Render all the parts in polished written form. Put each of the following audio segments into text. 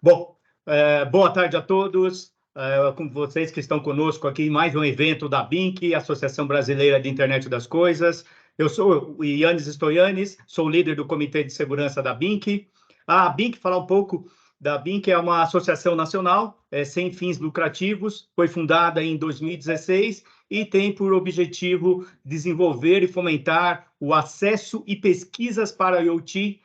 Bom, boa tarde a todos. Com vocês que estão conosco aqui em mais um evento da BINC, Associação Brasileira de Internet das Coisas. Eu sou o Yannis Stoyanis, sou líder do Comitê de Segurança da BINC. A BINC, falar um pouco da BINC, é uma associação nacional sem fins lucrativos, foi fundada em 2016 e tem por objetivo desenvolver e fomentar o acesso e pesquisas para IoT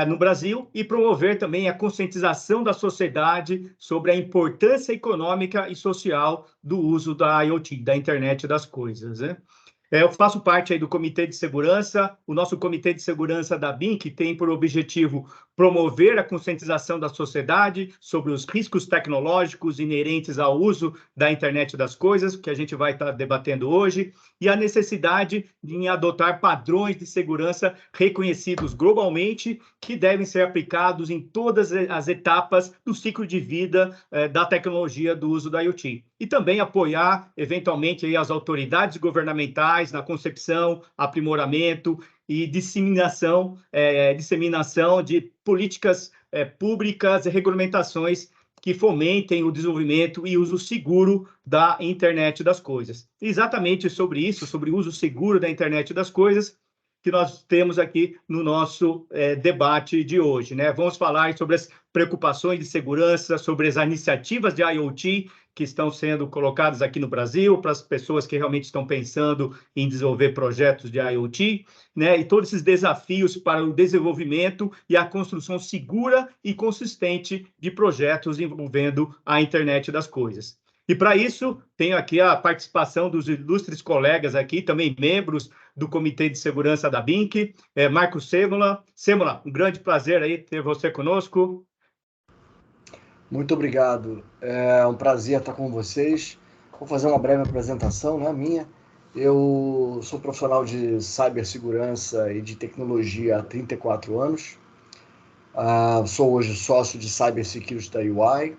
no Brasil e promover também a conscientização da sociedade sobre a importância econômica e social do uso da IoT, da internet das coisas, né? Eu faço parte aí do Comitê de Segurança. O nosso Comitê de Segurança da BINC tem por objetivo promover a conscientização da sociedade sobre os riscos tecnológicos inerentes ao uso da internet das coisas, que a gente vai estar debatendo hoje, e a necessidade de adotar padrões de segurança reconhecidos globalmente, que devem ser aplicados em todas as etapas do ciclo de vida da tecnologia do uso da IoT. E também apoiar, eventualmente, aí, as autoridades governamentais na concepção, aprimoramento e disseminação de políticas públicas e regulamentações que fomentem o desenvolvimento e uso seguro da internet das coisas. Exatamente sobre isso, sobre o uso seguro da internet das coisas, que nós temos aqui no nosso debate de hoje, né? Vamos falar sobre as preocupações de segurança, sobre as iniciativas de IoT que estão sendo colocadas aqui no Brasil, para as pessoas que realmente estão pensando em desenvolver projetos de IoT, né? E todos esses desafios para o desenvolvimento e a construção segura e consistente de projetos envolvendo a internet das coisas. E para isso, tenho aqui a participação dos ilustres colegas aqui, também membros do Comitê de Segurança da BINC, Marco Sêmola. Sêmola, um grande prazer aí ter você conosco. Muito obrigado. É um prazer estar com vocês. Vou fazer uma breve apresentação, né, minha. Eu sou profissional de cibersegurança e de tecnologia há 34 anos. Sou hoje sócio de Cybersecurity da UI,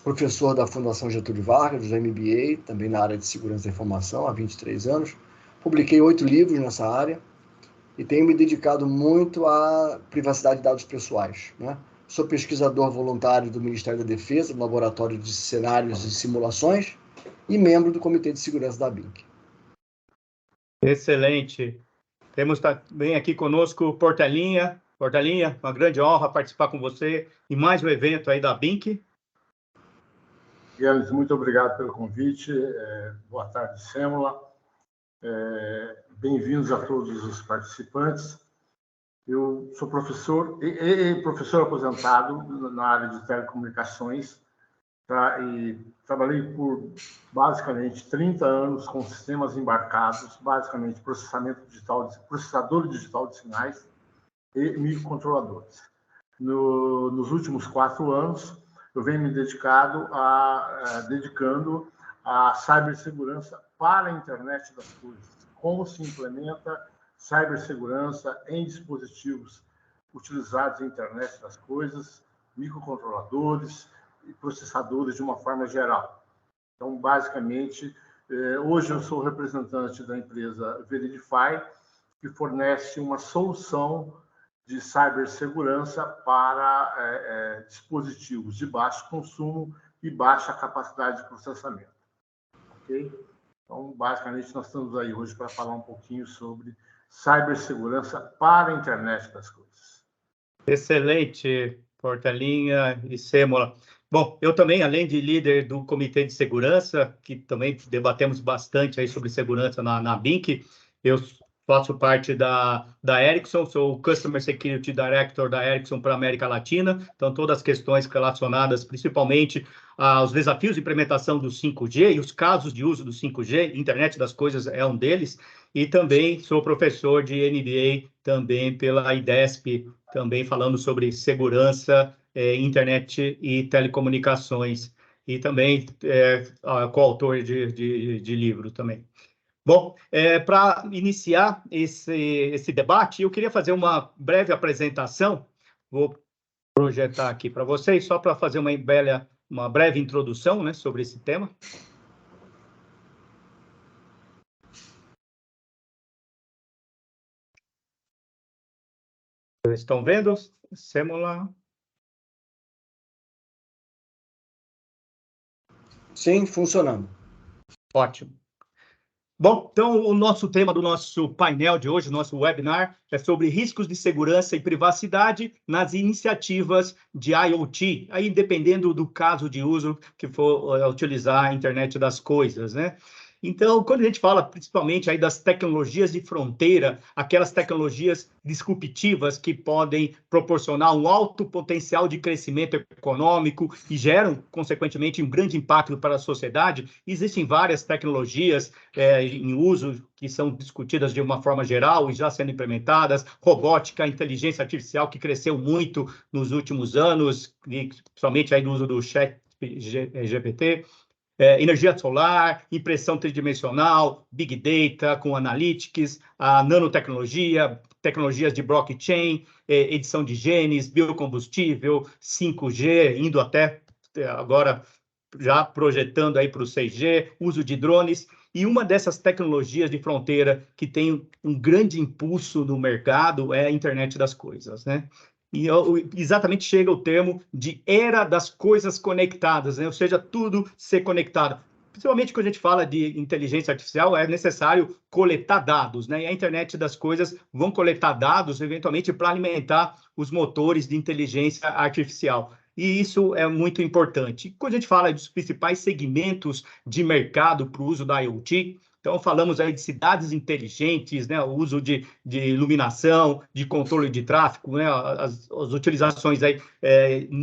professor da Fundação Getúlio Vargas, do MBA, também na área de segurança da informação, há 23 anos. Publiquei 8 livros nessa área e tenho me dedicado muito à privacidade de dados pessoais, né? Sou pesquisador voluntário do Ministério da Defesa, do Laboratório de Cenários e Simulações, e membro do Comitê de Segurança da BINC. Excelente. Temos também aqui conosco Portelinha. Portelinha, uma grande honra participar com você em mais um evento aí da BINC. Yannis, muito obrigado pelo convite. Boa tarde, Sêmola. Bem-vindos a todos os participantes. Eu sou professor e professor aposentado na área de telecomunicações e trabalhei por basicamente 30 anos com sistemas embarcados, basicamente processador digital de sinais e microcontroladores. Nos últimos 4 anos, eu venho me dedicando à cibersegurança para a internet das coisas. Como se implementa cibersegurança em dispositivos utilizados na internet das coisas, microcontroladores e processadores de uma forma geral. Então, basicamente, hoje eu sou representante da empresa Veridify, que fornece uma solução de cibersegurança para dispositivos de baixo consumo e baixa capacidade de processamento. Ok? Então, basicamente, nós estamos aí hoje para falar um pouquinho sobre cibersegurança para a internet das coisas. Excelente, Portelinha e Sêmola. Bom, eu também, além de líder do Comitê de Segurança, que também debatemos bastante aí sobre segurança na BINC, eu faço parte da Ericsson, sou o Customer Security Director da Ericsson para a América Latina, então todas as questões relacionadas principalmente aos desafios de implementação do 5G e os casos de uso do 5G, internet das coisas é um deles, e também sou professor de MBA também pela IDESP, também falando sobre segurança, internet e telecomunicações, e também coautor de livro também. Bom, para iniciar esse debate, eu queria fazer uma breve apresentação, vou projetar aqui para vocês, só para fazer uma breve introdução, né, sobre esse tema. Estão vendo? Sêmola. Sim, funcionando. Ótimo. Bom, então o nosso tema do nosso painel de hoje, nosso webinar, é sobre riscos de segurança e privacidade nas iniciativas de IoT, aí dependendo do caso de uso que for utilizar a internet das coisas, né? Então, quando a gente fala principalmente aí das tecnologias de fronteira, aquelas tecnologias disruptivas que podem proporcionar um alto potencial de crescimento econômico e geram, consequentemente, um grande impacto para a sociedade, existem várias tecnologias em uso que são discutidas de uma forma geral e já sendo implementadas, robótica, inteligência artificial, que cresceu muito nos últimos anos, e principalmente aí no uso do chat GPT, energia solar, impressão tridimensional, Big Data com Analytics, a nanotecnologia, tecnologias de blockchain, edição de genes, biocombustível, 5G, indo até agora já projetando aí para o 6G, uso de drones. E uma dessas tecnologias de fronteira que tem um grande impulso no mercado é a internet das coisas, né? E exatamente chega o termo de era das coisas conectadas, né? Ou seja, tudo ser conectado. Principalmente quando a gente fala de inteligência artificial, é necessário coletar dados, né? E a internet das coisas vão coletar dados, eventualmente, para alimentar os motores de inteligência artificial. E isso é muito importante. Quando a gente fala dos principais segmentos de mercado para o uso da IoT, então falamos aí de cidades inteligentes, né, o uso de iluminação, de controle de tráfego, né, as utilizações aí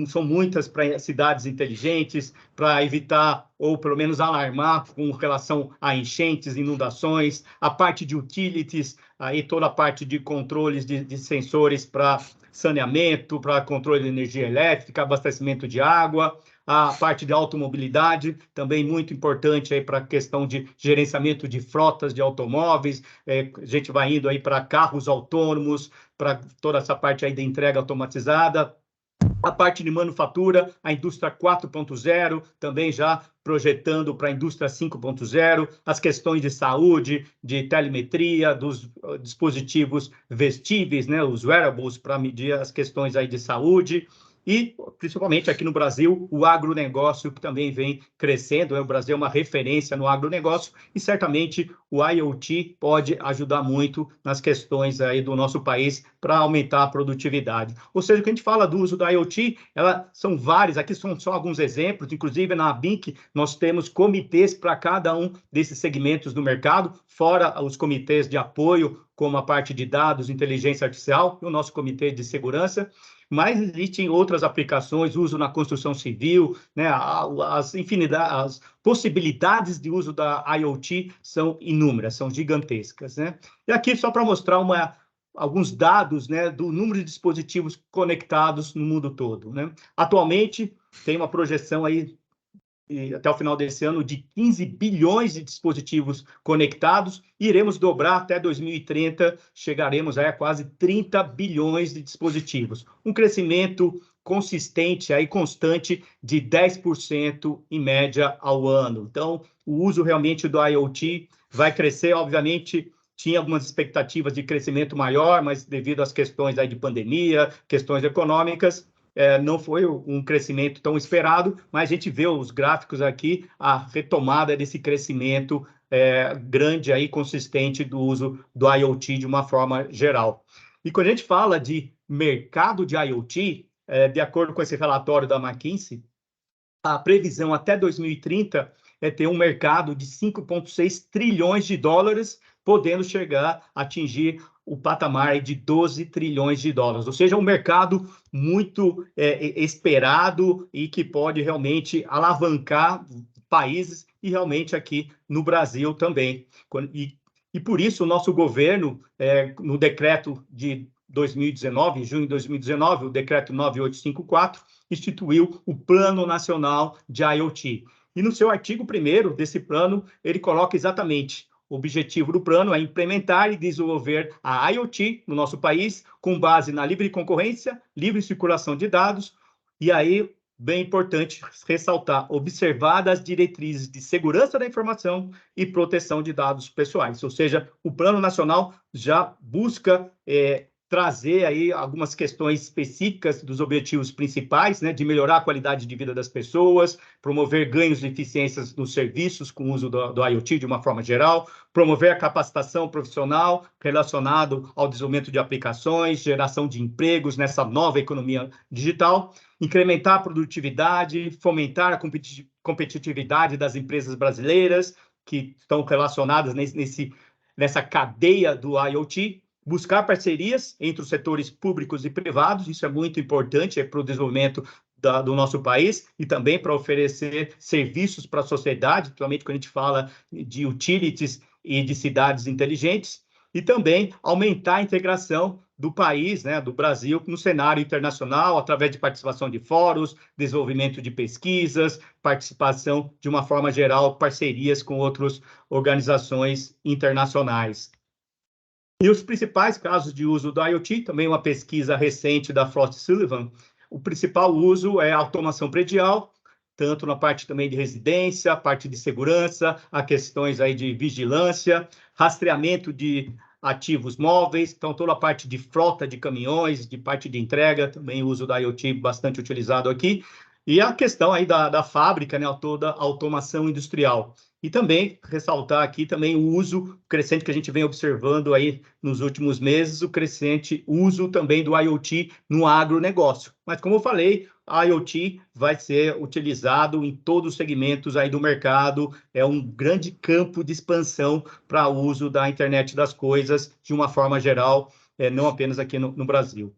são muitas para cidades inteligentes, para evitar ou pelo menos alarmar com relação a enchentes, inundações, a parte de utilities, aí toda a parte de controles de sensores para saneamento, para controle de energia elétrica, abastecimento de água, a parte de automobilidade, também muito importante aí para a questão de gerenciamento de frotas de automóveis, a gente vai indo aí para carros autônomos, para toda essa parte aí de entrega automatizada, a parte de manufatura, a indústria 4.0, também já projetando para a indústria 5.0, as questões de saúde, de telemetria, dos dispositivos vestíveis, né, os wearables, para medir as questões aí de saúde, e, principalmente aqui no Brasil, o agronegócio, que também vem crescendo, né? O Brasil é uma referência no agronegócio, e certamente o IoT pode ajudar muito nas questões aí do nosso país para aumentar a produtividade. Ou seja, quando a gente fala do uso do IoT, são vários, aqui são só alguns exemplos, inclusive na BINC nós temos comitês para cada um desses segmentos do mercado, fora os comitês de apoio, como a parte de dados, inteligência artificial, e o nosso comitê de segurança, mas existem outras aplicações, uso na construção civil, né? As possibilidades de uso da IoT são inúmeras, são gigantescas, né? E aqui só para mostrar alguns dados, né, do número de dispositivos conectados no mundo todo, né? Atualmente, tem uma projeção aí, até o final desse ano, de 15 bilhões de dispositivos conectados, e iremos dobrar até 2030, chegaremos aí a quase 30 bilhões de dispositivos. Um crescimento consistente, aí, constante, de 10% em média ao ano. Então, o uso realmente do IoT vai crescer, obviamente. Tinha algumas expectativas de crescimento maior, mas devido às questões aí de pandemia, questões econômicas, não foi um crescimento tão esperado, mas a gente vê os gráficos aqui, a retomada desse crescimento grande aí, consistente do uso do IoT de uma forma geral. E quando a gente fala de mercado de IoT, de acordo com esse relatório da McKinsey, a previsão até 2030 é ter um mercado de 5,6 trilhões de dólares, podendo chegar a atingir o patamar de 12 trilhões de dólares. Ou seja, um mercado muito esperado e que pode realmente alavancar países, e realmente aqui no Brasil também. E por isso o nosso governo, no decreto de 2019, em junho de 2019, o decreto 9854, instituiu o Plano Nacional de IoT. E no seu artigo 1º desse plano, ele coloca exatamente: o objetivo do plano é implementar e desenvolver a IoT no nosso país com base na livre concorrência, livre circulação de dados, e aí, bem importante ressaltar, observadas as diretrizes de segurança da informação e proteção de dados pessoais. Ou seja, o Plano Nacional já busca trazer aí algumas questões específicas dos objetivos principais, né, de melhorar a qualidade de vida das pessoas, promover ganhos de eficiências nos serviços com o uso do IoT de uma forma geral, promover a capacitação profissional relacionado ao desenvolvimento de aplicações, geração de empregos nessa nova economia digital, incrementar a produtividade, fomentar a competitividade das empresas brasileiras que estão relacionadas nessa cadeia do IoT, buscar parcerias entre os setores públicos e privados, isso é muito importante para o desenvolvimento do nosso país e também para oferecer serviços para a sociedade, principalmente quando a gente fala de utilities e de cidades inteligentes, e também aumentar a integração do país, né, do Brasil, no cenário internacional, através de participação de fóruns, desenvolvimento de pesquisas, participação, de uma forma geral, parcerias com outras organizações internacionais. E os principais casos de uso do IoT, também uma pesquisa recente da Frost & Sullivan, o principal uso é a automação predial, tanto na parte também de residência, parte de segurança, há questões aí de vigilância, rastreamento de ativos móveis, então toda a parte de frota de caminhões, de parte de entrega, também o uso da IoT bastante utilizado aqui, e a questão aí da fábrica, né, toda a automação industrial. E também ressaltar aqui também o uso crescente que a gente vem observando aí nos últimos meses, o crescente uso também do IoT no agronegócio. Mas, como eu falei, a IoT vai ser utilizado em todos os segmentos aí do mercado, é um grande campo de expansão para o uso da internet das coisas, de uma forma geral, não apenas aqui no Brasil.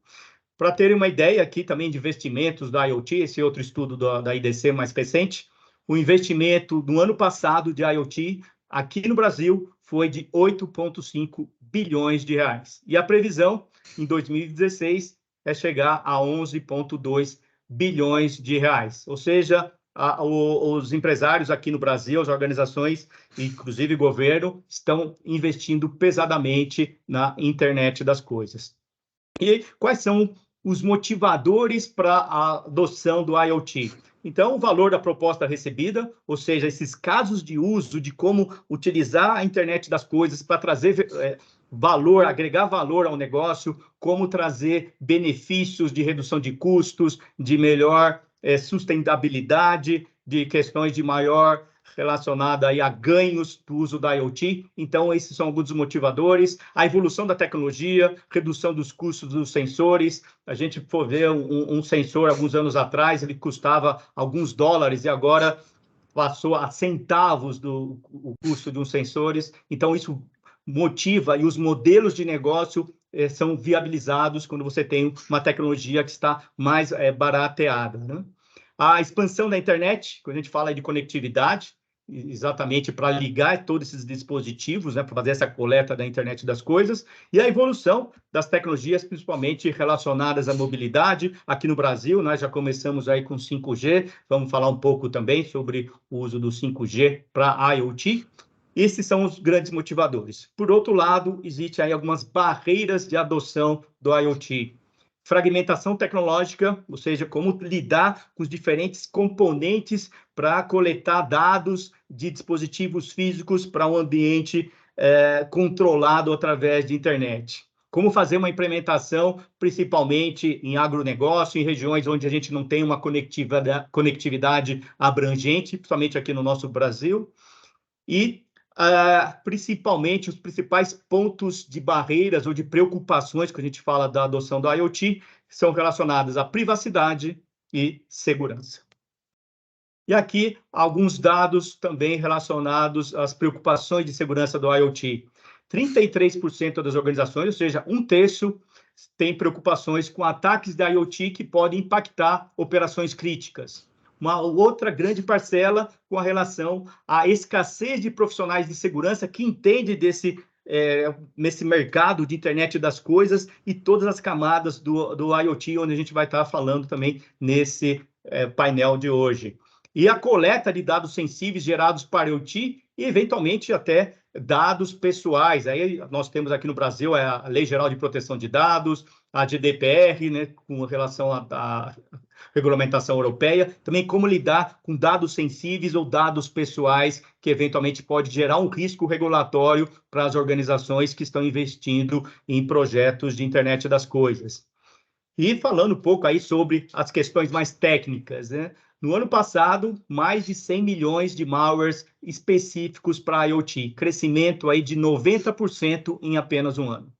Para terem uma ideia aqui também de investimentos da IoT, esse outro estudo da IDC mais recente, o investimento no ano passado de IoT aqui no Brasil foi de 8,5 bilhões de reais. E a previsão em 2016 é chegar a 11,2 bilhões de reais. Ou seja, os empresários aqui no Brasil, as organizações, inclusive o governo, estão investindo pesadamente na internet das coisas. E quais são os motivadores para a adoção do IoT? Então, o valor da proposta recebida, ou seja, esses casos de uso, de como utilizar a internet das coisas para trazer valor, agregar valor ao negócio, como trazer benefícios de redução de custos, de melhor sustentabilidade, de questões de maior relacionada aí a ganhos do uso da IoT. Então, esses são alguns dos motivadores. A evolução da tecnologia, redução dos custos dos sensores. A gente for ver um sensor, alguns anos atrás, ele custava alguns dólares e agora passou a centavos do custo de uns sensores. Então, isso motiva e os modelos de negócio são viabilizados quando você tem uma tecnologia que está mais barateada, né? A expansão da internet, quando a gente fala de conectividade, exatamente para ligar todos esses dispositivos, né, para fazer essa coleta da internet das coisas, e a evolução das tecnologias, principalmente relacionadas à mobilidade. Aqui no Brasil, nós já começamos aí com 5G, vamos falar um pouco também sobre o uso do 5G para IoT. Esses são os grandes motivadores. Por outro lado, existem aí algumas barreiras de adoção do IoT. Fragmentação tecnológica, ou seja, como lidar com os diferentes componentes para coletar dados de dispositivos físicos para um ambiente controlado através de internet. Como fazer uma implementação, principalmente em agronegócio, em regiões onde a gente não tem uma conectividade abrangente, principalmente aqui no nosso Brasil. E principalmente os principais pontos de barreiras ou de preocupações que a gente fala da adoção do IoT são relacionados à privacidade e segurança. E aqui alguns dados também relacionados às preocupações de segurança do IoT. 33% das organizações, ou seja, 1/3, tem preocupações com ataques da IoT que podem impactar operações críticas. Uma outra grande parcela com a relação à escassez de profissionais de segurança que entende nesse mercado de internet das coisas e todas as camadas do IoT, onde a gente vai estar falando também nesse painel de hoje. E a coleta de dados sensíveis gerados para IoT e, eventualmente, até dados pessoais. Aí nós temos aqui no Brasil a Lei Geral de Proteção de Dados, a GDPR, né, com relação à regulamentação europeia, também como lidar com dados sensíveis ou dados pessoais, que eventualmente pode gerar um risco regulatório para as organizações que estão investindo em projetos de internet das coisas. E falando um pouco aí sobre as questões mais técnicas, né? No ano passado, mais de 100 milhões de malwares específicos para IoT, crescimento aí de 90% em apenas um ano.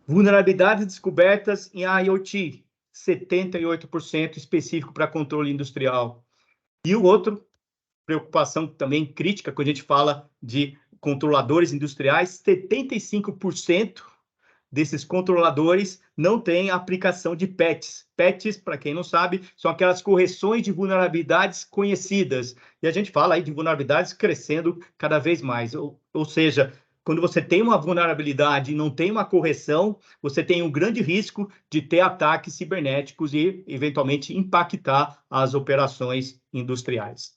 Vulnerabilidades descobertas em IoT, 78% específico para controle industrial. E o outro, preocupação também crítica, quando a gente fala de controladores industriais, 75% desses controladores não têm aplicação de patches. Patches, para quem não sabe, são aquelas correções de vulnerabilidades conhecidas. E a gente fala aí de vulnerabilidades crescendo cada vez mais. Ou seja, quando você tem uma vulnerabilidade e não tem uma correção, você tem um grande risco de ter ataques cibernéticos e, eventualmente, impactar as operações industriais.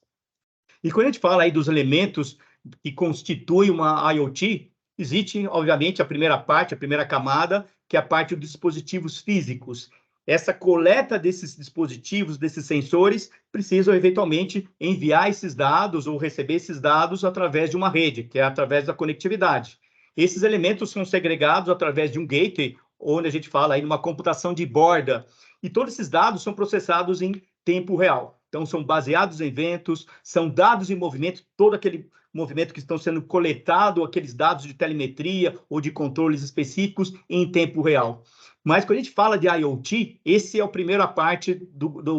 E quando a gente fala aí dos elementos que constituem uma IoT, existe, obviamente, a primeira parte, a primeira camada, que é a parte dos dispositivos físicos. Essa coleta desses dispositivos, desses sensores, precisam, eventualmente, enviar esses dados ou receber esses dados através de uma rede, que é através da conectividade. Esses elementos são segregados através de um gateway, onde a gente fala aí numa computação de borda, e todos esses dados são processados em tempo real. Então, são baseados em eventos, são dados em movimento, todo aquele movimento que estão sendo coletado, aqueles dados de telemetria ou de controles específicos em tempo real. Mas quando a gente fala de IoT, esse é a primeira parte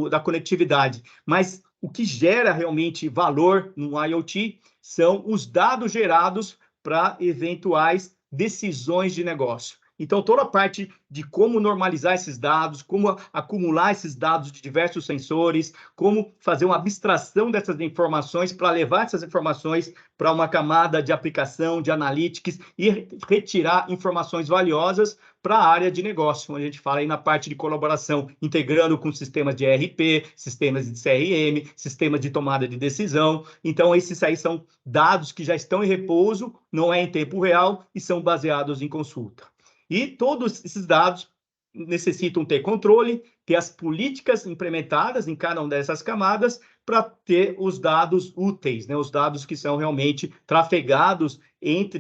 da conectividade. Mas o que gera realmente valor no IoT são os dados gerados para eventuais decisões de negócio. Então, toda a parte de como normalizar esses dados, como acumular esses dados de diversos sensores, como fazer uma abstração dessas informações para levar essas informações para uma camada de aplicação, de analytics e retirar informações valiosas para a área de negócio, onde a gente fala aí na parte de colaboração, integrando com sistemas de ERP, sistemas de CRM, sistemas de tomada de decisão. Então, esses aí são dados que já estão em repouso, não é em tempo real e são baseados em consulta. E todos esses dados necessitam ter controle, ter as políticas implementadas em cada uma dessas camadas para ter os dados úteis, né? Os dados que são realmente trafegados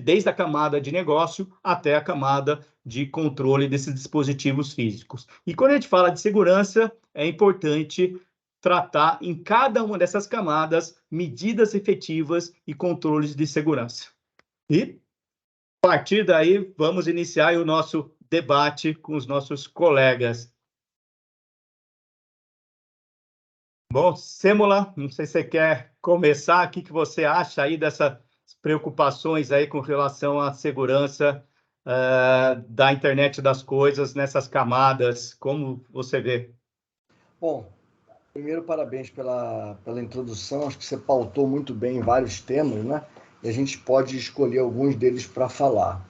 desde a camada de negócio até a camada de controle desses dispositivos físicos. E quando a gente fala de segurança, é importante tratar em cada uma dessas camadas medidas efetivas e controles de segurança. E a partir daí, vamos iniciar o nosso debate com os nossos colegas. Bom, Sêmola, não sei se você quer começar, o que você acha aí dessas preocupações aí com relação à segurança da internet das coisas nessas camadas, como você vê? Bom, primeiro, parabéns pela introdução, acho que você pautou muito bem vários temas, né? E a gente pode escolher alguns deles para falar.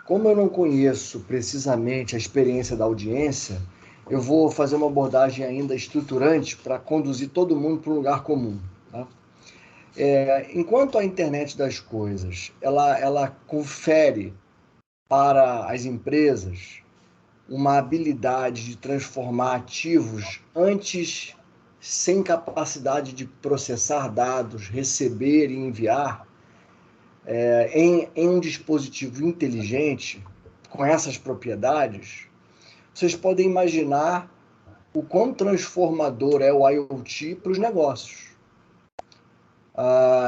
Como eu não conheço precisamente a experiência da audiência, eu vou fazer uma abordagem ainda estruturante para conduzir todo mundo para um lugar comum. Tá? Enquanto a internet das coisas ela confere para as empresas uma habilidade de transformar ativos antes sem capacidade de processar dados, receber e enviar, em um dispositivo inteligente, com essas propriedades, vocês podem imaginar o quão transformador é o IoT para os negócios.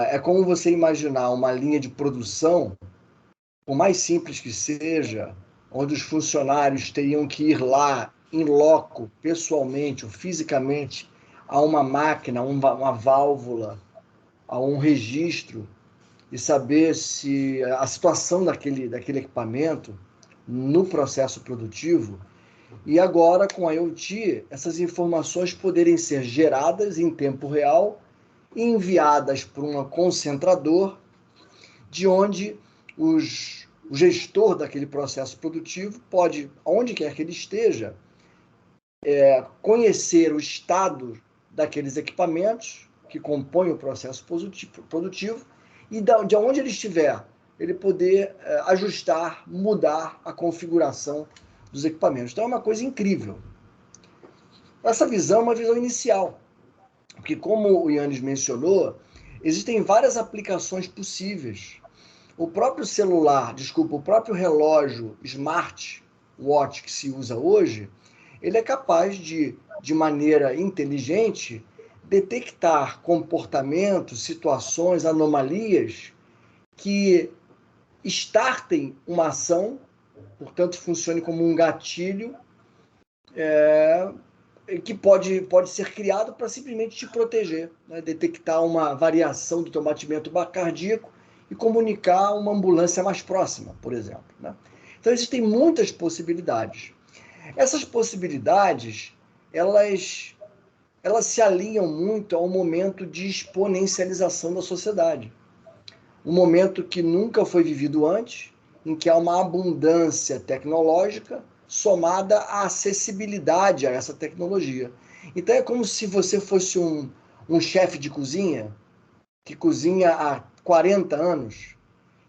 É como você imaginar uma linha de produção, por mais simples que seja, onde os funcionários teriam que ir lá, em loco, pessoalmente ou fisicamente, a uma máquina, uma válvula, a um registro, e saber se a situação daquele equipamento no processo produtivo. E agora, com a IoT, essas informações poderem ser geradas em tempo real e enviadas para um concentrador, de onde o gestor daquele processo produtivo pode, onde quer que ele esteja, conhecer o estado daqueles equipamentos que compõem o processo produtivo e de onde ele estiver, ele poder ajustar, mudar a configuração dos equipamentos. Então é uma coisa incrível. Essa visão é uma visão inicial, porque como o Yannis mencionou, existem várias aplicações possíveis. O próprio celular, o próprio relógio smartwatch que se usa hoje, ele é capaz de maneira inteligente, detectar comportamentos, situações, anomalias que startem uma ação, portanto, funcione como um gatilho que pode ser criado para simplesmente te proteger, né? Detectar uma variação do teu batimento cardíaco e comunicar uma ambulância mais próxima, por exemplo, né? Então, existem muitas possibilidades. Essas possibilidades, elas se alinham muito ao momento de exponencialização da sociedade. Um momento que nunca foi vivido antes, em que há uma abundância tecnológica somada à acessibilidade a essa tecnologia. Então é como se você fosse um chefe de cozinha, que cozinha há 40 anos,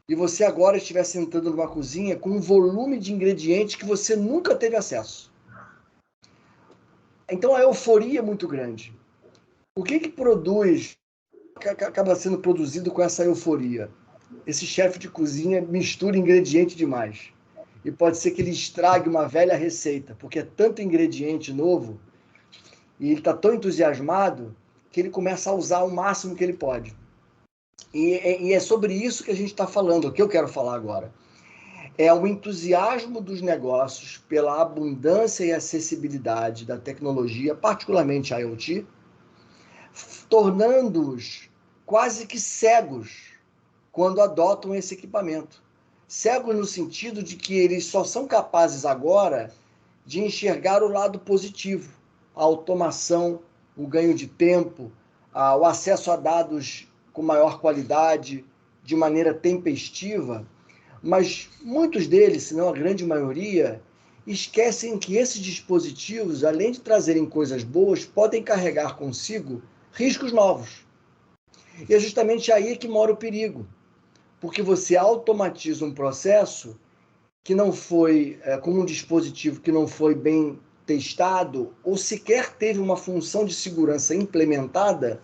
e você agora estivesse entrando numa cozinha com um volume de ingredientes que você nunca teve acesso. Então a euforia é muito grande. O que produz, que acaba sendo produzido com essa euforia? Esse chefe de cozinha mistura ingrediente demais. E pode ser que ele estrague uma velha receita, porque é tanto ingrediente novo, e ele está tão entusiasmado, que ele começa a usar o máximo que ele pode. E é sobre isso que a gente está falando, o que eu quero falar agora. É o entusiasmo dos negócios pela abundância e acessibilidade da tecnologia, particularmente a IoT, tornando-os quase que cegos quando adotam esse equipamento. Cegos no sentido de que eles só são capazes agora de enxergar o lado positivo, a automação, o ganho de tempo, o acesso a dados com maior qualidade, de maneira tempestiva, mas muitos deles, se não a grande maioria, esquecem que esses dispositivos, além de trazerem coisas boas, podem carregar consigo riscos novos. E é justamente aí que mora o perigo, porque você automatiza um processo que não foi, com um dispositivo que não foi bem testado ou sequer teve uma função de segurança implementada,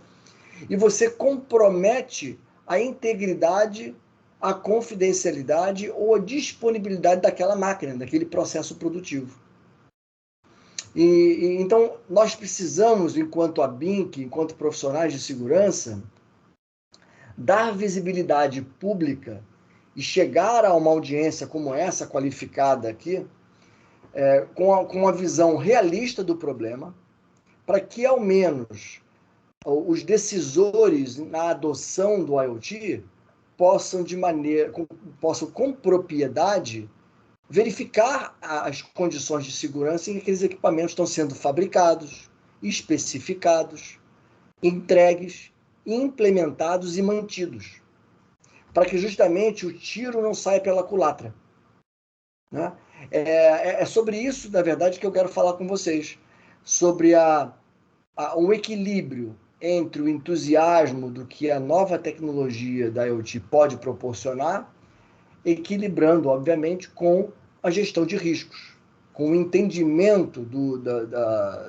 e você compromete a integridade, a confidencialidade ou a disponibilidade daquela máquina, daquele processo produtivo. Então, nós precisamos, enquanto ABINC, enquanto profissionais de segurança, dar visibilidade pública e chegar a uma audiência como essa, qualificada aqui, com uma visão realista do problema, para que, ao menos, os decisores na adoção do IoT possam com propriedade verificar as condições de segurança em que aqueles equipamentos estão sendo fabricados, especificados, entregues, implementados e mantidos, para que justamente o tiro não saia pela culatra, né? É sobre isso, na verdade, que eu quero falar com vocês, sobre um equilíbrio entre o entusiasmo do que a nova tecnologia da IoT pode proporcionar, equilibrando, obviamente, com a gestão de riscos, com o entendimento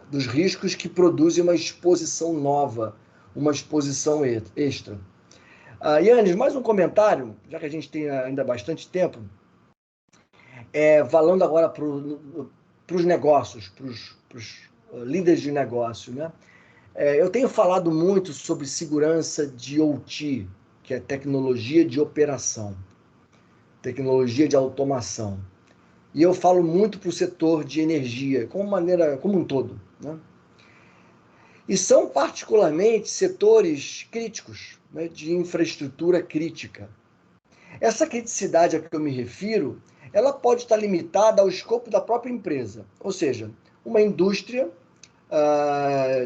dos riscos que produzem uma exposição nova, uma exposição extra. Yannis, mais um comentário, já que a gente tem ainda bastante tempo, falando agora para os negócios, para os líderes de negócio, né? Eu tenho falado muito sobre segurança de OT, que é tecnologia de operação, tecnologia de automação. E eu falo muito para o setor de energia, como um todo, né? E são particularmente setores críticos, né, de infraestrutura crítica. Essa criticidade a que eu me refiro, ela pode estar limitada ao escopo da própria empresa, ou seja, uma indústria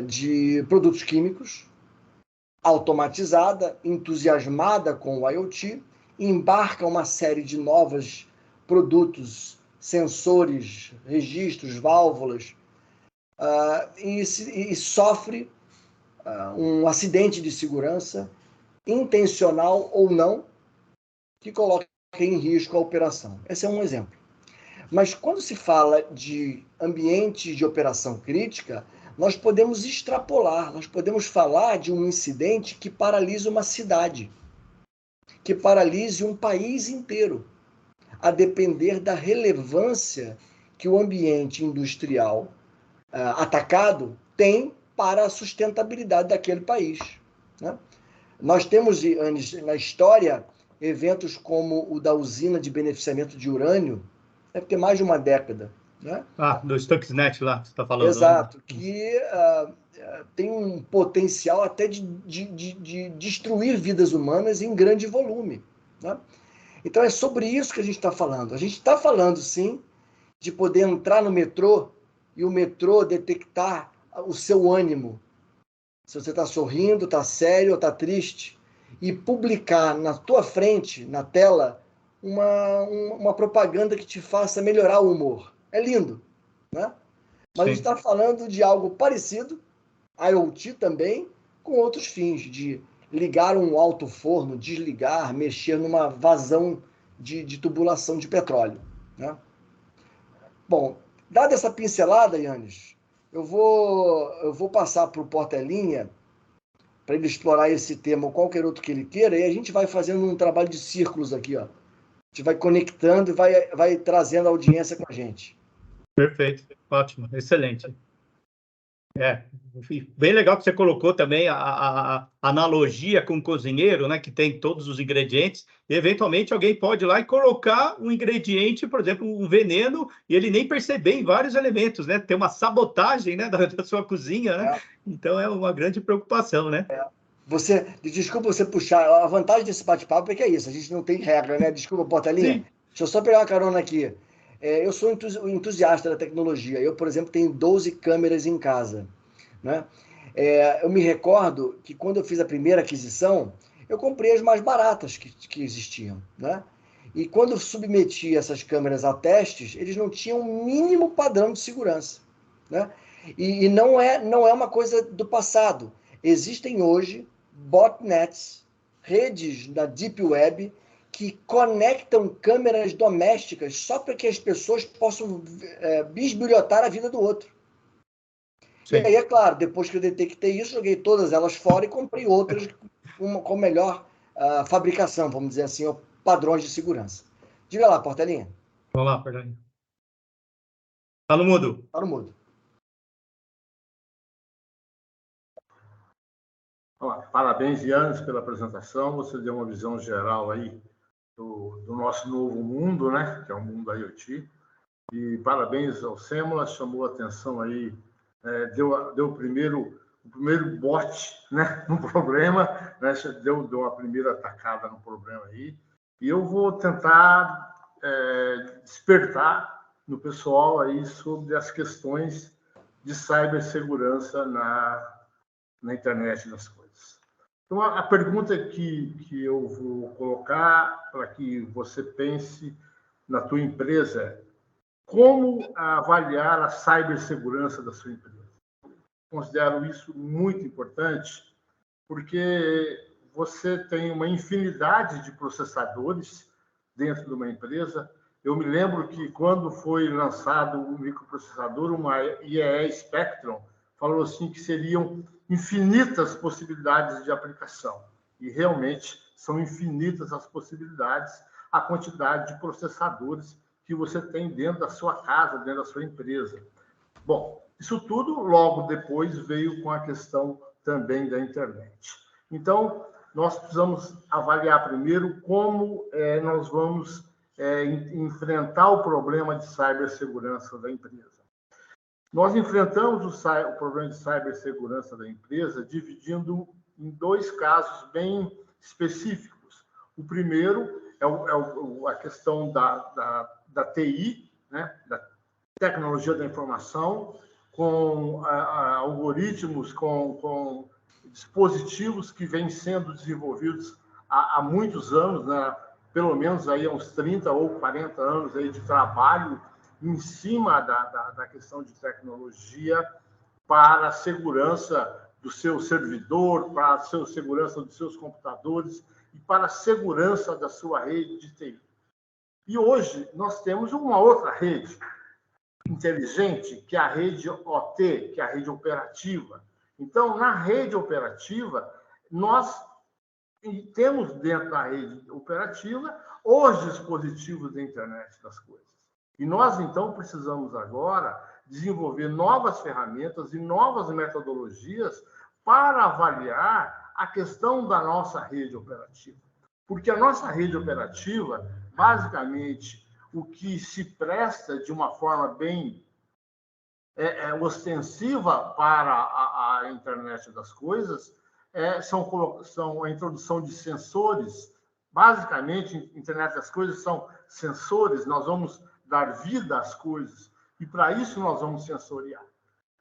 de produtos químicos, automatizada, entusiasmada com o IoT, embarca uma série de novos produtos, sensores, registros, válvulas, e sofre um acidente de segurança intencional ou não, que coloque em risco a operação. Esse é um exemplo. Mas quando se fala de ambiente de operação crítica, nós podemos extrapolar, nós podemos falar de um incidente que paralisa uma cidade, que paralise um país inteiro, a depender da relevância que o ambiente industrial atacado tem para a sustentabilidade daquele país. Né? Nós temos na história eventos como o da usina de beneficiamento de urânio, deve ter mais de uma década. Né? Do Stuxnet lá, que você está falando. Exato, né? Que tem um potencial até de destruir vidas humanas em grande volume. Né? Então, é sobre isso que a gente está falando. A gente está falando, sim, de poder entrar no metrô e o metrô detectar o seu ânimo. Se você está sorrindo, está sério ou está triste. E publicar na tua frente, na tela, uma propaganda que te faça melhorar o humor. É lindo, né? Mas sim, a gente está falando de algo parecido, IoT também, com outros fins, de ligar um alto-forno, desligar, mexer numa vazão de tubulação de petróleo. Né? Bom, dada essa pincelada, Yannis, eu vou passar para o Portelinha, para ele explorar esse tema ou qualquer outro que ele queira, e a gente vai fazendo um trabalho de círculos aqui. Ó. A gente vai conectando e vai trazendo a audiência com a gente. Perfeito, ótimo, excelente. Bem legal que você colocou também a analogia com o cozinheiro, né, que tem todos os ingredientes, e eventualmente alguém pode ir lá e colocar um ingrediente, por exemplo, um veneno, e ele nem perceber em vários elementos, né, tem uma sabotagem, né, da sua cozinha, né? Então é uma grande preocupação, né? Desculpa você puxar, a vantagem desse bate-papo é que é isso, a gente não tem regra, né? Desculpa, Portelinha. Sim. Deixa eu só pegar uma carona aqui. Eu sou entusiasta da tecnologia. Eu, por exemplo, tenho 12 câmeras em casa. Né? Eu me recordo que quando eu fiz a primeira aquisição, eu comprei as mais baratas que existiam. Né? E quando eu submeti essas câmeras a testes, eles não tinham o mínimo padrão de segurança. Né? E não é uma coisa do passado. Existem hoje botnets, redes da Deep Web, que conectam câmeras domésticas só para que as pessoas possam bisbilhotar a vida do outro. Sim. E aí, é claro, depois que eu detectei isso, joguei todas elas fora e comprei outras com melhor fabricação, vamos dizer assim, ou padrões de segurança. Diga lá, Portelinha. Vamos lá, Portelinha. Tá no mudo. Tá no mudo. Parabéns, Yannis, pela apresentação. Você deu uma visão geral aí do nosso novo mundo, né? Que é o mundo IoT. E parabéns ao Sêmula, chamou a atenção aí, deu o primeiro bote, né, no problema, né? Deu a primeira atacada no problema aí. E eu vou tentar despertar no pessoal aí sobre as questões de cibersegurança na internet das coisas. Então, a pergunta que eu vou colocar para que você pense na tua empresa é: como avaliar a cibersegurança da sua empresa? Considero isso muito importante, porque você tem uma infinidade de processadores dentro de uma empresa. Eu me lembro que, quando foi lançado o microprocessador, uma IEE Spectrum falou assim que seriam infinitas possibilidades de aplicação. E realmente são infinitas as possibilidades, a quantidade de processadores que você tem dentro da sua casa, dentro da sua empresa. Bom, isso tudo logo depois veio com a questão também da internet. Então, nós precisamos avaliar primeiro como nós vamos enfrentar o problema de cibersegurança da empresa. Nós enfrentamos o problema de cibersegurança da empresa dividindo em dois casos bem específicos. O primeiro é a questão da TI, né, da tecnologia da informação, com algoritmos, com dispositivos que vêm sendo desenvolvidos há muitos anos, né, pelo menos aí há uns 30 ou 40 anos aí de trabalho em cima da questão de tecnologia para a segurança do seu servidor, para a segurança dos seus computadores e para a segurança da sua rede de TI. E hoje nós temos uma outra rede inteligente, que é a rede OT, que é a rede operativa. Então, na rede operativa, nós temos dentro da rede operativa os dispositivos da internet das coisas. E nós, então, precisamos agora desenvolver novas ferramentas e novas metodologias para avaliar a questão da nossa rede operativa. Porque a nossa rede operativa, basicamente, o que se presta de uma forma bem ostensiva para a internet das coisas são a introdução de sensores. Basicamente, a internet das coisas são sensores, nós vamos dar vida às coisas, e para isso nós vamos sensoriar.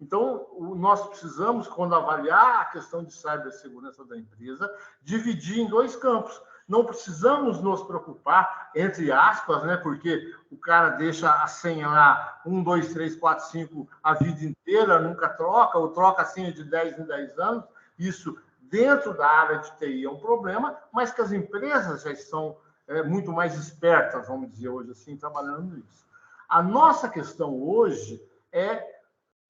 Então, nós precisamos, quando avaliar a questão de cibersegurança da empresa, dividir em dois campos. Não precisamos nos preocupar, entre aspas, né, porque o cara deixa a senha lá 1, 2, 3, 4, 5 a vida inteira, nunca troca, ou troca a senha de 10 em 10 anos. Isso, dentro da área de TI, é um problema, mas que as empresas já estão muito mais espertas, vamos dizer hoje assim, trabalhando nisso. A nossa questão hoje é,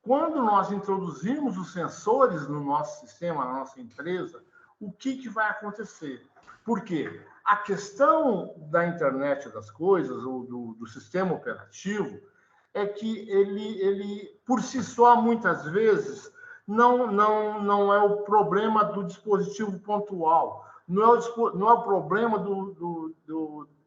quando nós introduzimos os sensores no nosso sistema, na nossa empresa, o que vai acontecer? Por quê? A questão da internet das coisas, ou do sistema operativo, é que ele, por si só, muitas vezes, não é o problema do dispositivo pontual, não é o problema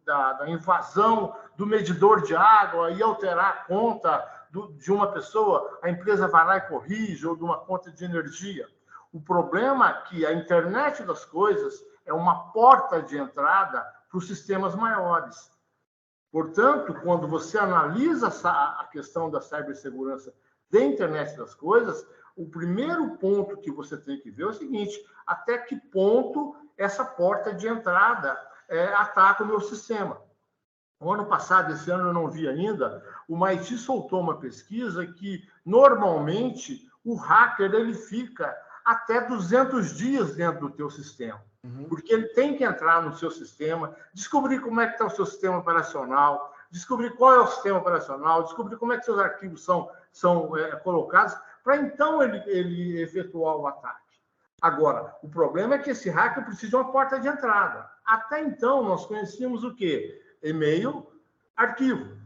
da invasão do medidor de água e alterar a conta de uma pessoa, a empresa vai lá e corrige, ou de uma conta de energia. O problema é que a internet das coisas é uma porta de entrada para os sistemas maiores. Portanto, quando você analisa a questão da cibersegurança da internet das coisas, o primeiro ponto que você tem que ver é o seguinte: até que ponto essa porta de entrada ataca o meu sistema. O ano passado, esse ano eu não vi ainda, o MIT soltou uma pesquisa que, normalmente, o hacker ele fica até 200 dias dentro do teu sistema. Porque ele tem que entrar no seu sistema, descobrir como é que está o seu sistema operacional, descobrir qual é o sistema operacional, descobrir como é que seus arquivos são colocados, para então ele efetuar o ataque. Agora, o problema é que esse hacker precisa de uma porta de entrada. Até então, nós conhecíamos o quê? E-mail, arquivo,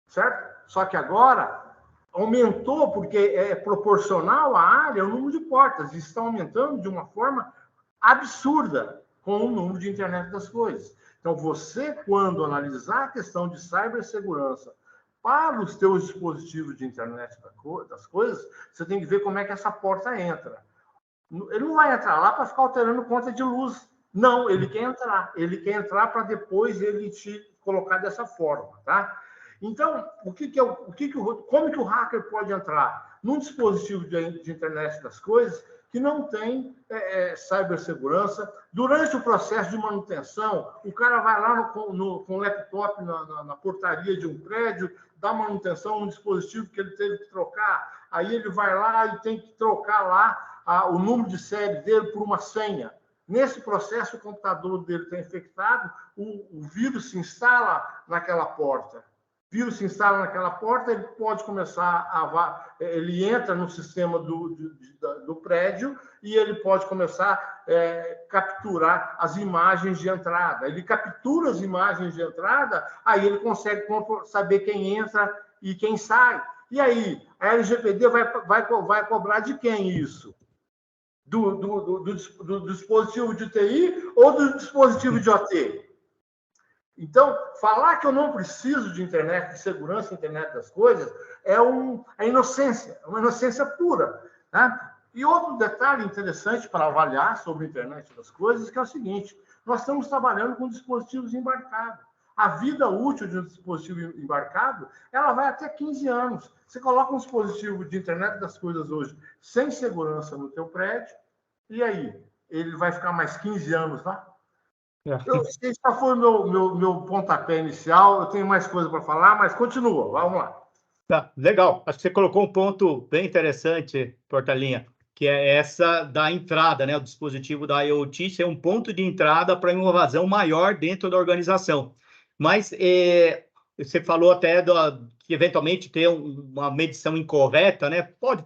certo? Só que agora aumentou, porque é proporcional à área, o número de portas, e está aumentando de uma forma absurda com o número de internet das coisas. Então, você, quando analisar a questão de cibersegurança para os teus dispositivos de internet das coisas, você tem que ver como é que essa porta entra. Ele não vai entrar lá para ficar alterando conta de luz. Não, ele quer entrar. Ele quer entrar para depois ele te colocar dessa forma, tá? Então, como que o hacker pode entrar num dispositivo de internet das coisas que não tem cibersegurança? Durante o processo de manutenção, o cara vai lá com o laptop na portaria de um prédio, dá manutenção num dispositivo que ele teve que trocar, aí ele vai lá e tem que trocar lá o número de série dele por uma senha. Nesse processo, o computador dele está infectado, o vírus se instala naquela porta. O vírus se instala naquela porta, ele pode começar ele entra no sistema do prédio e ele pode começar a capturar as imagens de entrada. Ele captura as imagens de entrada, aí ele consegue saber quem entra e quem sai. E aí, a LGPD vai cobrar de quem isso? Do dispositivo de TI ou do dispositivo de OT? Então, falar que eu não preciso de internet, de segurança, internet das coisas, é inocência, é uma inocência pura. Tá? E outro detalhe interessante para avaliar sobre a internet das coisas, que é o seguinte: nós estamos trabalhando com dispositivos embarcados. A vida útil de um dispositivo embarcado, ela vai até 15 anos. Você coloca um dispositivo de internet das coisas hoje sem segurança no teu prédio, e aí? Ele vai ficar mais 15 anos lá? Esse já foi o meu pontapé inicial. Eu tenho mais coisa para falar, mas continua. Vamos lá. Tá, legal. Acho que você colocou um ponto bem interessante, Portalinha, que é essa da entrada, né? O dispositivo da IoT ser um ponto de entrada para uma invasão maior dentro da organização. Mas você falou até que eventualmente ter uma medição incorreta, né? Pode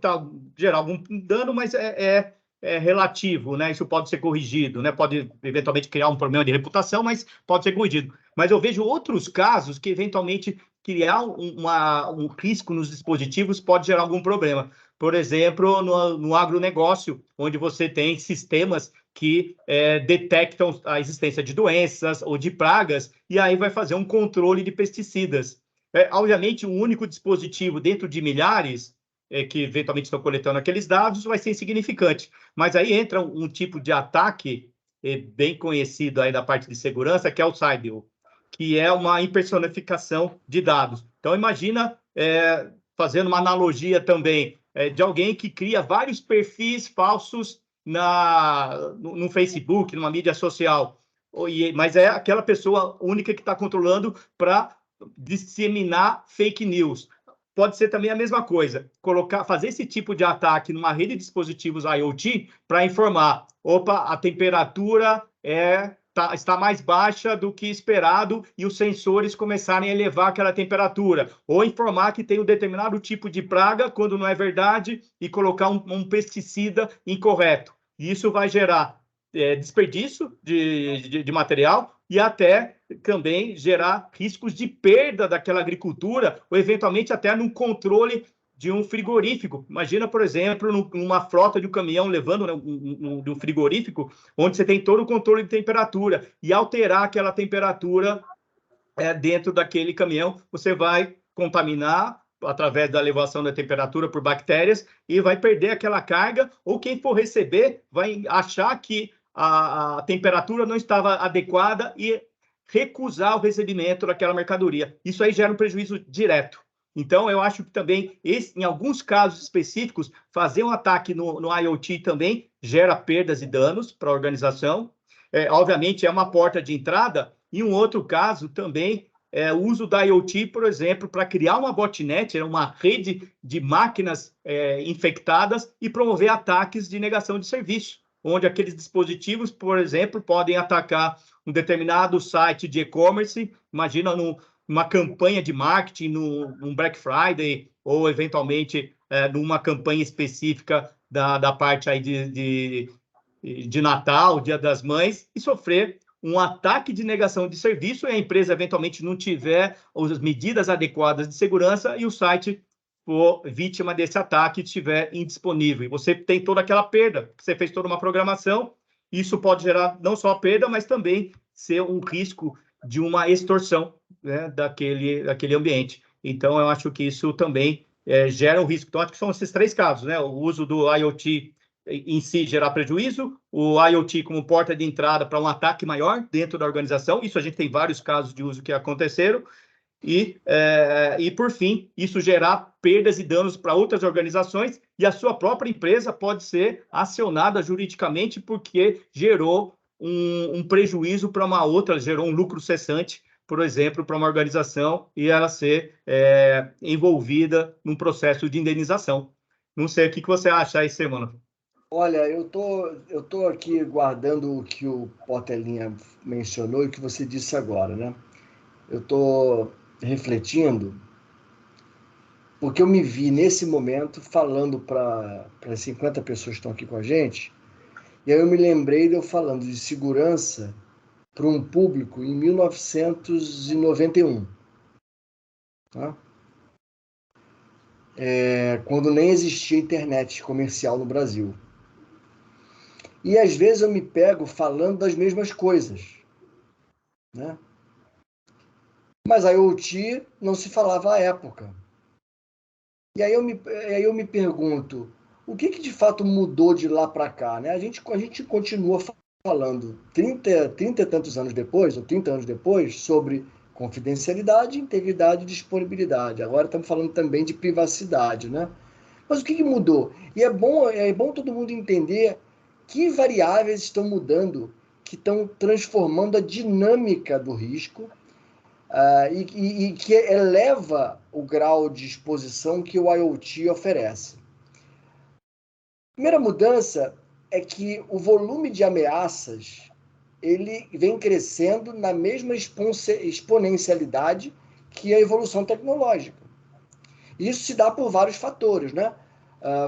gerar algum dano, mas é relativo, né? Isso pode ser corrigido, né? Pode eventualmente criar um problema de reputação, mas pode ser corrigido. Mas eu vejo outros casos que eventualmente criar um risco nos dispositivos pode gerar algum problema. Por exemplo, no agronegócio, onde você tem sistemas que detectam a existência de doenças ou de pragas, e aí vai fazer um controle de pesticidas. Obviamente, um único dispositivo dentro de milhares, que eventualmente estão coletando aqueles dados, vai ser insignificante. Mas aí entra um tipo de ataque bem conhecido aí da parte de segurança, que é o cyber, que é uma impersonificação de dados. Então, imagina, fazendo uma analogia também, de alguém que cria vários perfis falsos no Facebook, numa mídia social, mas é aquela pessoa única que está controlando para disseminar fake news. Pode ser também a mesma coisa, fazer esse tipo de ataque numa rede de dispositivos IoT para informar, opa, a temperatura está mais baixa do que esperado e os sensores começarem a elevar aquela temperatura, ou informar que tem um determinado tipo de praga, quando não é verdade, e colocar um pesticida incorreto. Isso vai gerar desperdício de material e até também gerar riscos de perda daquela agricultura, ou eventualmente até no controle de um frigorífico. Imagina, por exemplo, numa frota de um caminhão levando, né, um frigorífico, onde você tem todo o controle de temperatura, e alterar aquela temperatura dentro daquele caminhão, você vai contaminar através da elevação da temperatura por bactérias e vai perder aquela carga, ou quem for receber vai achar que a temperatura não estava adequada e recusar o recebimento daquela mercadoria. Isso aí gera um prejuízo direto. Então, eu acho que também, em alguns casos específicos, fazer um ataque no IoT também gera perdas e danos para a organização. Obviamente, é uma porta de entrada. E um outro caso também é o uso da IoT, por exemplo, para criar uma botnet, uma rede de máquinas infectadas e promover ataques de negação de serviço, onde aqueles dispositivos, por exemplo, podem atacar um determinado site de e-commerce. Imagina numa campanha de marketing, num Black Friday, ou eventualmente numa campanha específica da parte aí de Natal, Dia das Mães, e sofrer um ataque de negação de serviço e a empresa eventualmente não tiver as medidas adequadas de segurança e o site for vítima desse ataque e estiver indisponível. E você tem toda aquela perda, você fez toda uma programação, isso pode gerar não só a perda, mas também ser um risco de uma extorsão, né, daquele ambiente. Então, eu acho que isso também gera um risco. Então, acho que são esses três casos, né? O uso do IoT em si gerar prejuízo, o IoT como porta de entrada para um ataque maior dentro da organização, isso a gente tem vários casos de uso que aconteceram, e por fim, isso gerar perdas e danos para outras organizações, e a sua própria empresa pode ser acionada juridicamente porque gerou um prejuízo para uma outra, gerou um lucro cessante, por exemplo, para uma organização, e ela ser envolvida num processo de indenização. Não sei o que você acha aí, Semana. Olha, eu tô aqui guardando o que o Portelinha mencionou e o que você disse agora, né? Eu tô refletindo, porque eu me vi nesse momento falando para 50 pessoas que estão aqui com a gente, e aí eu me lembrei de eu falando de segurança para um público em 1991, tá? Quando nem existia internet comercial no Brasil. E às vezes eu me pego falando das mesmas coisas, né? Mas a IoT não se falava à época. E aí eu me pergunto, o que de fato mudou de lá para cá, né? A gente continua falando 30 e tantos anos depois, ou 30 anos depois, sobre confidencialidade, integridade e disponibilidade. Agora estamos falando também de privacidade, né? Mas o que mudou? E é bom todo mundo entender que variáveis estão mudando, que estão transformando a dinâmica do risco, e que eleva o grau de exposição que o IoT oferece. Primeira mudança é que o volume de ameaças ele vem crescendo na mesma exponencialidade que a evolução tecnológica. Isso se dá por vários fatores, né?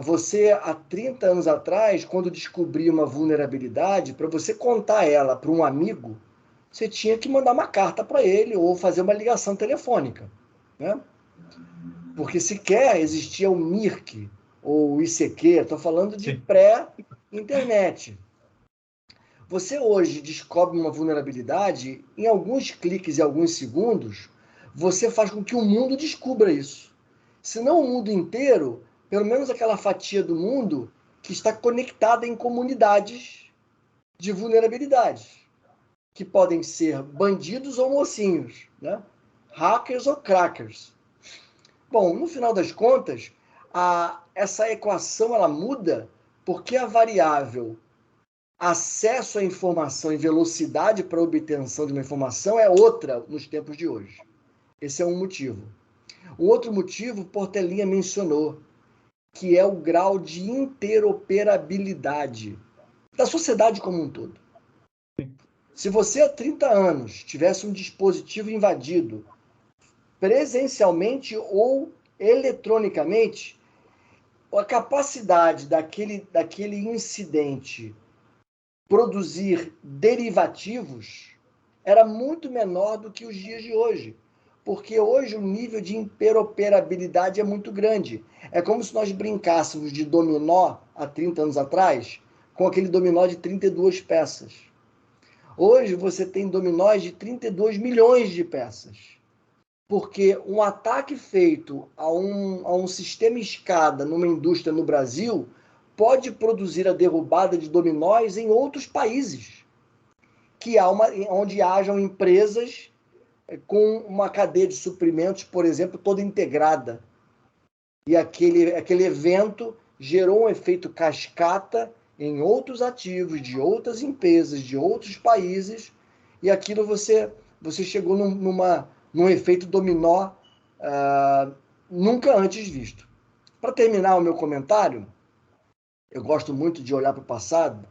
Você, há 30 anos atrás, quando descobria uma vulnerabilidade, para você contar ela para um amigo, você tinha que mandar uma carta para ele ou fazer uma ligação telefônica, né? Porque sequer existia o MIRC ou o ICQ, estou falando de pré-internet. Você hoje descobre uma vulnerabilidade, em alguns cliques e alguns segundos, você faz com que o mundo descubra isso. Se não o mundo inteiro, pelo menos aquela fatia do mundo que está conectada em comunidades de vulnerabilidades, que podem ser bandidos ou mocinhos, né? Hackers ou crackers. Bom, no final das contas, essa equação ela muda porque a variável acesso à informação e velocidade para a obtenção de uma informação é outra nos tempos de hoje. Esse é um motivo. O outro motivo, Portelinha mencionou, que é o grau de interoperabilidade da sociedade como um todo. Se você há 30 anos tivesse um dispositivo invadido presencialmente ou eletronicamente, a capacidade daquele incidente produzir derivativos era muito menor do que os dias de hoje. Porque hoje o nível de interoperabilidade é muito grande. É como se nós brincássemos de dominó há 30 anos atrás, com aquele dominó de 32 peças. Hoje você tem dominós de 32 milhões de peças. Porque um ataque feito a um sistema escada numa indústria no Brasil pode produzir a derrubada de dominós em outros países, onde hajam empresas com uma cadeia de suprimentos, por exemplo, toda integrada. E aquele evento gerou um efeito cascata em outros ativos de outras empresas, de outros países, e aquilo você chegou num efeito dominó nunca antes visto. Para terminar o meu comentário, eu gosto muito de olhar para o passado,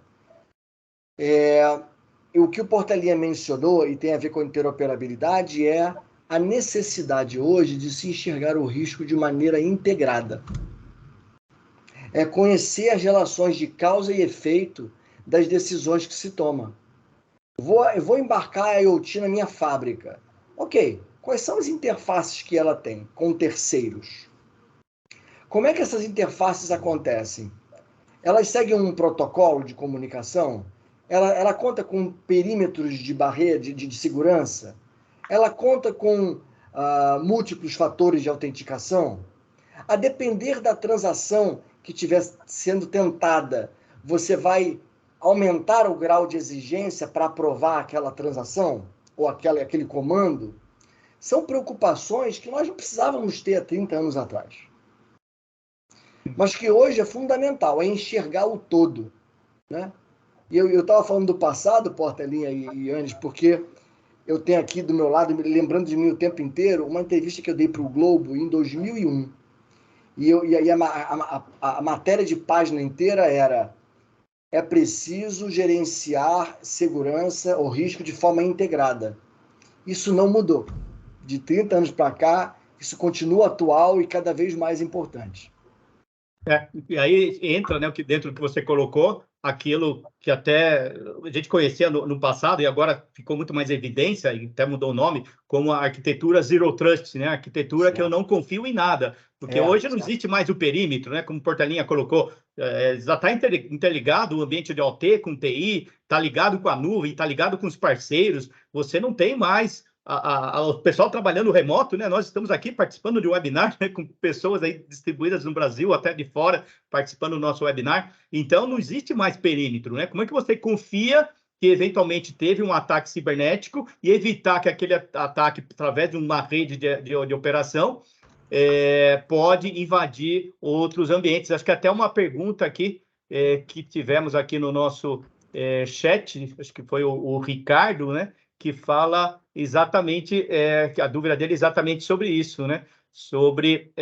o que o Portelinha mencionou, e tem a ver com a interoperabilidade, é a necessidade hoje de se enxergar o risco de maneira integrada. É conhecer as relações de causa e efeito das decisões que se tomam. Eu vou embarcar a IoT na minha fábrica. Ok, quais são as interfaces que ela tem com terceiros? Como é que essas interfaces acontecem? Elas seguem um protocolo de comunicação? Ela conta com perímetros de barreira, de segurança? Ela conta com múltiplos fatores de autenticação? A depender da transação que estiver sendo tentada, você vai aumentar o grau de exigência para aprovar aquela transação ou aquele comando? São preocupações que nós não precisávamos ter há 30 anos atrás. Mas que hoje é fundamental, é enxergar o todo, né? E eu estava falando do passado, Portelinha e Andes, porque eu tenho aqui do meu lado, lembrando de mim o tempo inteiro, uma entrevista que eu dei para o Globo em 2001. E aí a matéria de página inteira era: é preciso gerenciar segurança ou risco de forma integrada. Isso não mudou. De 30 anos para cá, isso continua atual e cada vez mais importante. E aí entra, né, dentro do que você colocou, aquilo que até a gente conhecia no passado e agora ficou muito mais evidência, e até mudou o nome, como a arquitetura Zero Trust, né? A arquitetura que eu não confio em nada, porque hoje não existe mais o perímetro, né? Como o Portelinha colocou, já está interligado o ambiente de OT com TI, está ligado com a nuvem, está ligado com os parceiros, você não tem mais o pessoal trabalhando remoto, né? Nós estamos aqui participando de um webinar, né, com pessoas aí distribuídas no Brasil, até de fora, participando do nosso webinar. Então, não existe mais perímetro, né? Como é que você confia que eventualmente teve um ataque cibernético e evitar que aquele ataque, através de uma rede de operação, pode invadir outros ambientes? Acho que até uma pergunta aqui que tivemos aqui no nosso chat, acho que foi o Ricardo, né? Que fala exatamente, que a dúvida dele é exatamente sobre isso, né? Sobre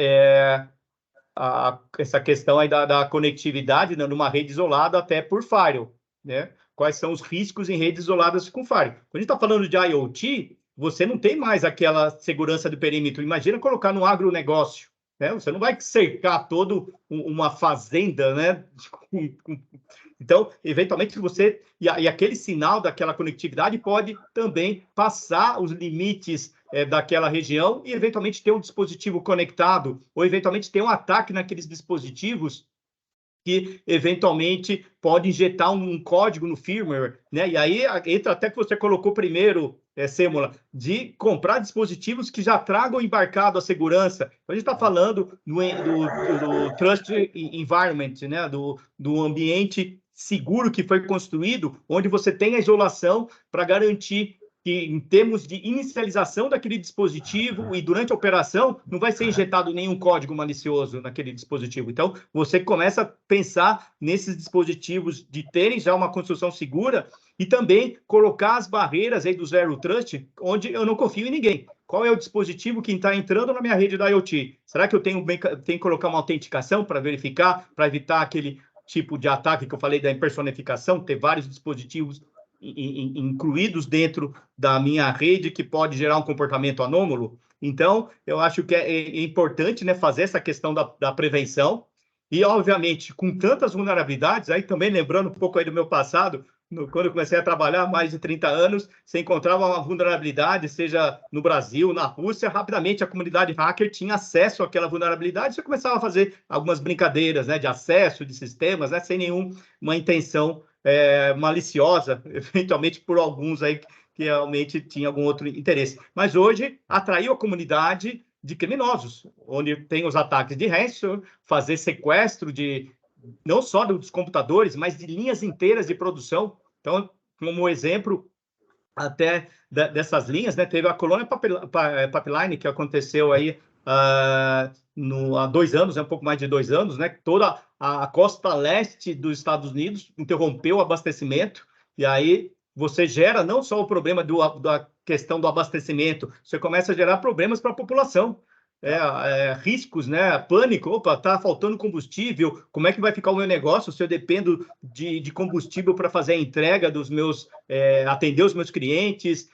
essa questão aí da conectividade, né, numa rede isolada até por firewall, né? Quais são os riscos em redes isoladas com firewall? Quando a gente está falando de IoT, você não tem mais aquela segurança do perímetro. Imagina colocar no agronegócio, né? Você não vai cercar toda uma fazenda, né? Então, eventualmente, você... E aquele sinal daquela conectividade pode também passar os limites daquela região e, eventualmente, ter um dispositivo conectado ou, eventualmente, ter um ataque naqueles dispositivos que, eventualmente, pode injetar um código no firmware, né? E aí entra até que você colocou primeiro, Sêmola, de comprar dispositivos que já tragam embarcado a segurança. Então, a gente está falando do Trust Environment, né? Do ambiente seguro que foi construído, onde você tem a isolação para garantir que, em termos de inicialização daquele dispositivo e durante a operação, não vai ser injetado nenhum código malicioso naquele dispositivo. Então, você começa a pensar nesses dispositivos de terem já uma construção segura e também colocar as barreiras aí do Zero Trust, onde eu não confio em ninguém. Qual é o dispositivo que está entrando na minha rede da IoT? Será que eu tenho que colocar uma autenticação para verificar, para evitar aquele tipo de ataque que eu falei da impersonificação, ter vários dispositivos incluídos dentro da minha rede que pode gerar um comportamento anômalo? Então, eu acho que é importante, né, fazer essa questão da prevenção e, obviamente, com tantas vulnerabilidades, aí também lembrando um pouco aí do meu passado, quando eu comecei a trabalhar há mais de 30 anos, você encontrava uma vulnerabilidade, seja no Brasil, na Rússia, rapidamente a comunidade hacker tinha acesso àquela vulnerabilidade, você começava a fazer algumas brincadeiras, né, de acesso de sistemas, né, sem nenhuma intenção maliciosa, eventualmente por alguns aí que realmente tinham algum outro interesse. Mas hoje atraiu a comunidade de criminosos, onde tem os ataques de ransomware, fazer sequestro não só dos computadores, mas de linhas inteiras de produção. Então, como exemplo até dessas linhas, né, teve a Colonial Pipeline, que aconteceu aí há 2 anos, um pouco mais de 2 anos, né? Toda a costa leste dos Estados Unidos interrompeu o abastecimento, e aí você gera não só o problema da questão do abastecimento, você começa a gerar problemas para a população. Riscos, né? Pânico, opa, tá faltando combustível, como é que vai ficar o meu negócio se eu dependo de combustível para fazer a entrega dos meus, atender os meus clientes?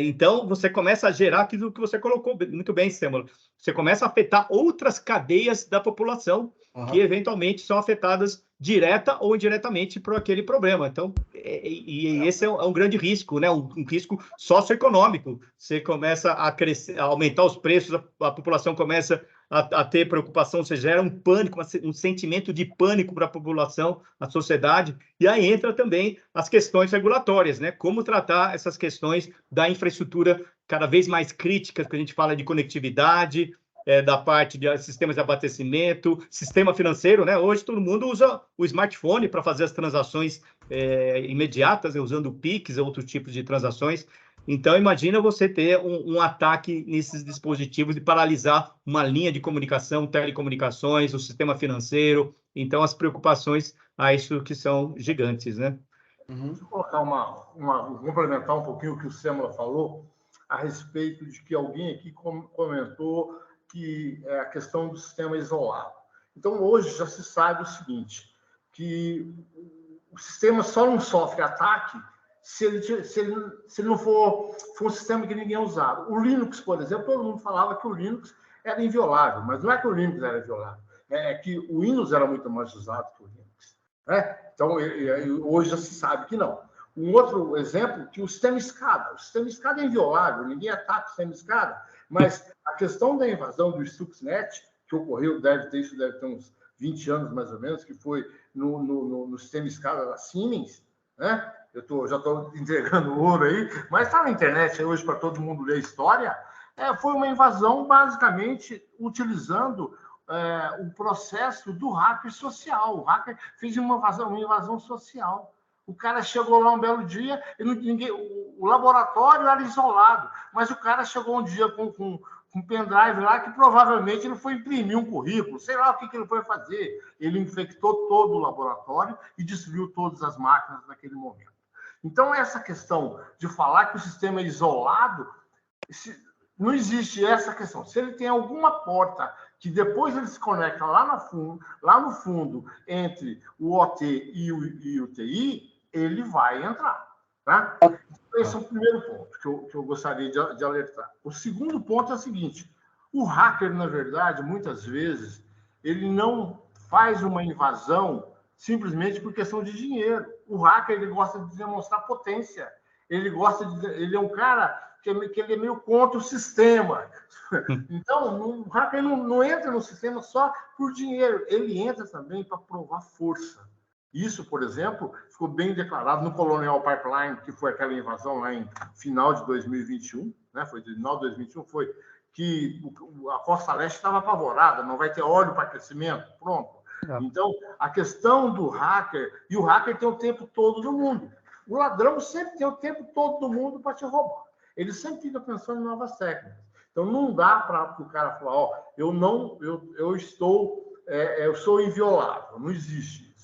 Então, você começa a gerar aquilo que você colocou muito bem, Sêmola. Você começa a afetar outras cadeias da população que, eventualmente, são afetadas direta ou indiretamente por aquele problema. Então, esse é um grande risco, né? Um risco socioeconômico. Você começa a crescer, a aumentar os preços, a população começa a ter preocupação, você gera um pânico, um sentimento de pânico para a população, a sociedade, e aí entra também as questões regulatórias, né? Como tratar essas questões da infraestrutura cada vez mais críticas, que a gente fala de conectividade, da parte de sistemas de abastecimento, sistema financeiro, né? Hoje todo mundo usa o smartphone para fazer as transações imediatas, né? Usando o Pix e outros tipos de transações. Então, imagina você ter um ataque nesses dispositivos e paralisar uma linha de comunicação, telecomunicações, o sistema financeiro. Então, as preocupações a isso que são gigantes, né? Deixa eu colocar complementar um pouquinho o que o Sêmola falou a respeito de que alguém aqui comentou que é a questão do sistema isolado. Então, hoje já se sabe o seguinte, que o sistema só não sofre ataque se ele não for um sistema que ninguém usava. O Linux, por exemplo, todo mundo falava que o Linux era inviolável, mas não é que o Linux era inviolável, é que o Windows era muito mais usado que o Linux. Né? Então, hoje já se sabe que não. Um outro exemplo, que o sistema escada. O sistema escada é inviolável, ninguém ataca o sistema escada, mas a questão da invasão do Stuxnet, que ocorreu, deve ter uns 20 anos mais ou menos, que foi no sistema escada da Siemens, né? Já estou entregando ouro aí, mas está na internet hoje para todo mundo ler a história. Foi uma invasão basicamente utilizando o processo do hacker social. O hacker fez uma invasão social. O cara chegou lá um belo dia, o laboratório era isolado, mas o cara chegou um dia com um pendrive lá que provavelmente ele foi imprimir um currículo, sei lá o que ele foi fazer. Ele infectou todo o laboratório e destruiu todas as máquinas naquele momento. Então, essa questão de falar que o sistema é isolado, não existe essa questão. Se ele tem alguma porta que depois ele se conecta lá no fundo entre o OT e o TI, ele vai entrar. Tá? Esse é o primeiro ponto que eu gostaria de alertar. O segundo ponto é o seguinte: o hacker, na verdade, muitas vezes, ele não faz uma invasão simplesmente por questão de dinheiro. O hacker, ele gosta de demonstrar potência. Ele é um cara que ele é meio contra o sistema. Então, o hacker não entra no sistema só por dinheiro. Ele entra também para provar força. Isso, por exemplo, ficou bem declarado no Colonial Pipeline, que foi aquela invasão lá em final de 2021, né? Foi de final de 2021, foi que a Costa Leste estava apavorada, não vai ter óleo para crescimento, pronto. Então, a questão do hacker, e o hacker tem o tempo todo do mundo. O ladrão sempre tem o tempo todo do mundo para te roubar. Ele sempre fica pensando em novas técnicas. Então, não dá para o cara falar, ó, eu sou inviolável, não existe isso.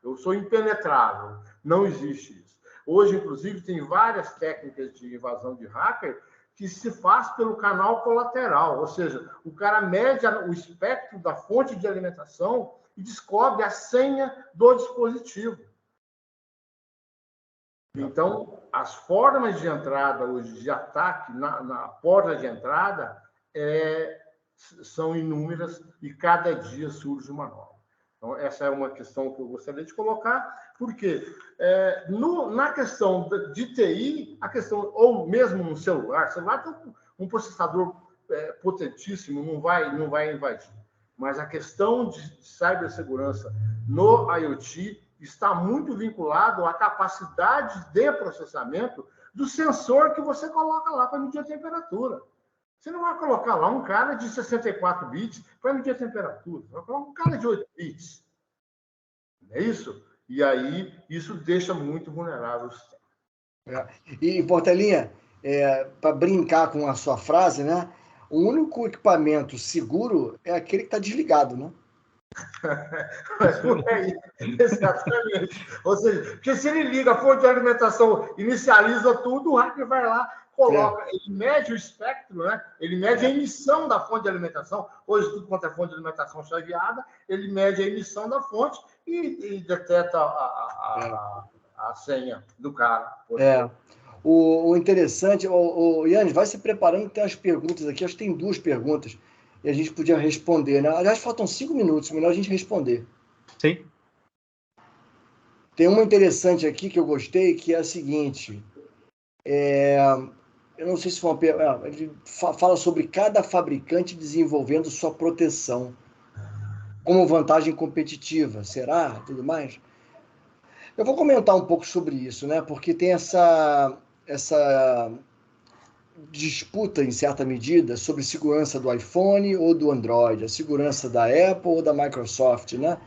Eu sou impenetrável, não existe isso. Hoje, inclusive, tem várias técnicas de invasão de hacker que se faz pelo canal colateral, ou seja, o cara mede o espectro da fonte de alimentação e descobre a senha do dispositivo. Então, as formas de entrada hoje, de ataque na porta de entrada, são inúmeras e cada dia surge uma nova. Então, essa é uma questão que eu gostaria de colocar, porque na questão de TI, a questão, ou mesmo no celular tem um processador potentíssimo, não vai invadir. Mas a questão de cibersegurança no IoT está muito vinculado à capacidade de processamento do sensor que você coloca lá para medir a temperatura. Você não vai colocar lá um cara de 64 bits para medir a temperatura. Você vai colocar um cara de 8 bits. Não é isso? E aí, isso deixa muito vulnerável o sistema. E, Portelinha, para brincar com a sua frase, né? O único equipamento seguro é aquele que está desligado, né? Mas por aí, exatamente. Ou seja, porque se ele liga a fonte de alimentação, inicializa tudo, o hacker vai lá, coloca, ele mede o espectro, né? Ele mede a emissão da fonte de alimentação. Hoje, tudo quanto é fonte de alimentação chaveada, ele mede a emissão da fonte e deteta a senha do cara. O interessante, o Yannis, vai se preparando, tem umas perguntas aqui, acho que tem 2 perguntas, e a gente podia responder, né? Aliás, faltam 5 minutos, melhor a gente responder. Sim. Tem uma interessante aqui que eu gostei, que é a seguinte, eu não sei se foi uma ele fala sobre cada fabricante desenvolvendo sua proteção como vantagem competitiva, será? Tudo mais? Eu vou comentar um pouco sobre isso, né? Porque tem essa disputa, em certa medida, sobre segurança do iPhone ou do Android, a segurança da Apple ou da Microsoft, né?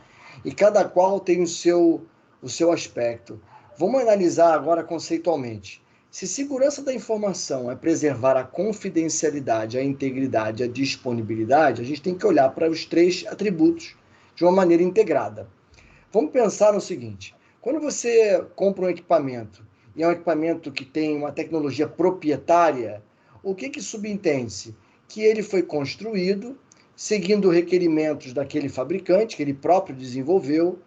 E cada qual tem o seu aspecto. Vamos analisar agora conceitualmente. Se segurança da informação é preservar a confidencialidade, a integridade, a disponibilidade, a gente tem que olhar para os 3 atributos de uma maneira integrada. Vamos pensar no seguinte: quando você compra um equipamento, e é um equipamento que tem uma tecnologia proprietária, o que subentende-se? Que ele foi construído seguindo requerimentos daquele fabricante, que ele próprio desenvolveu,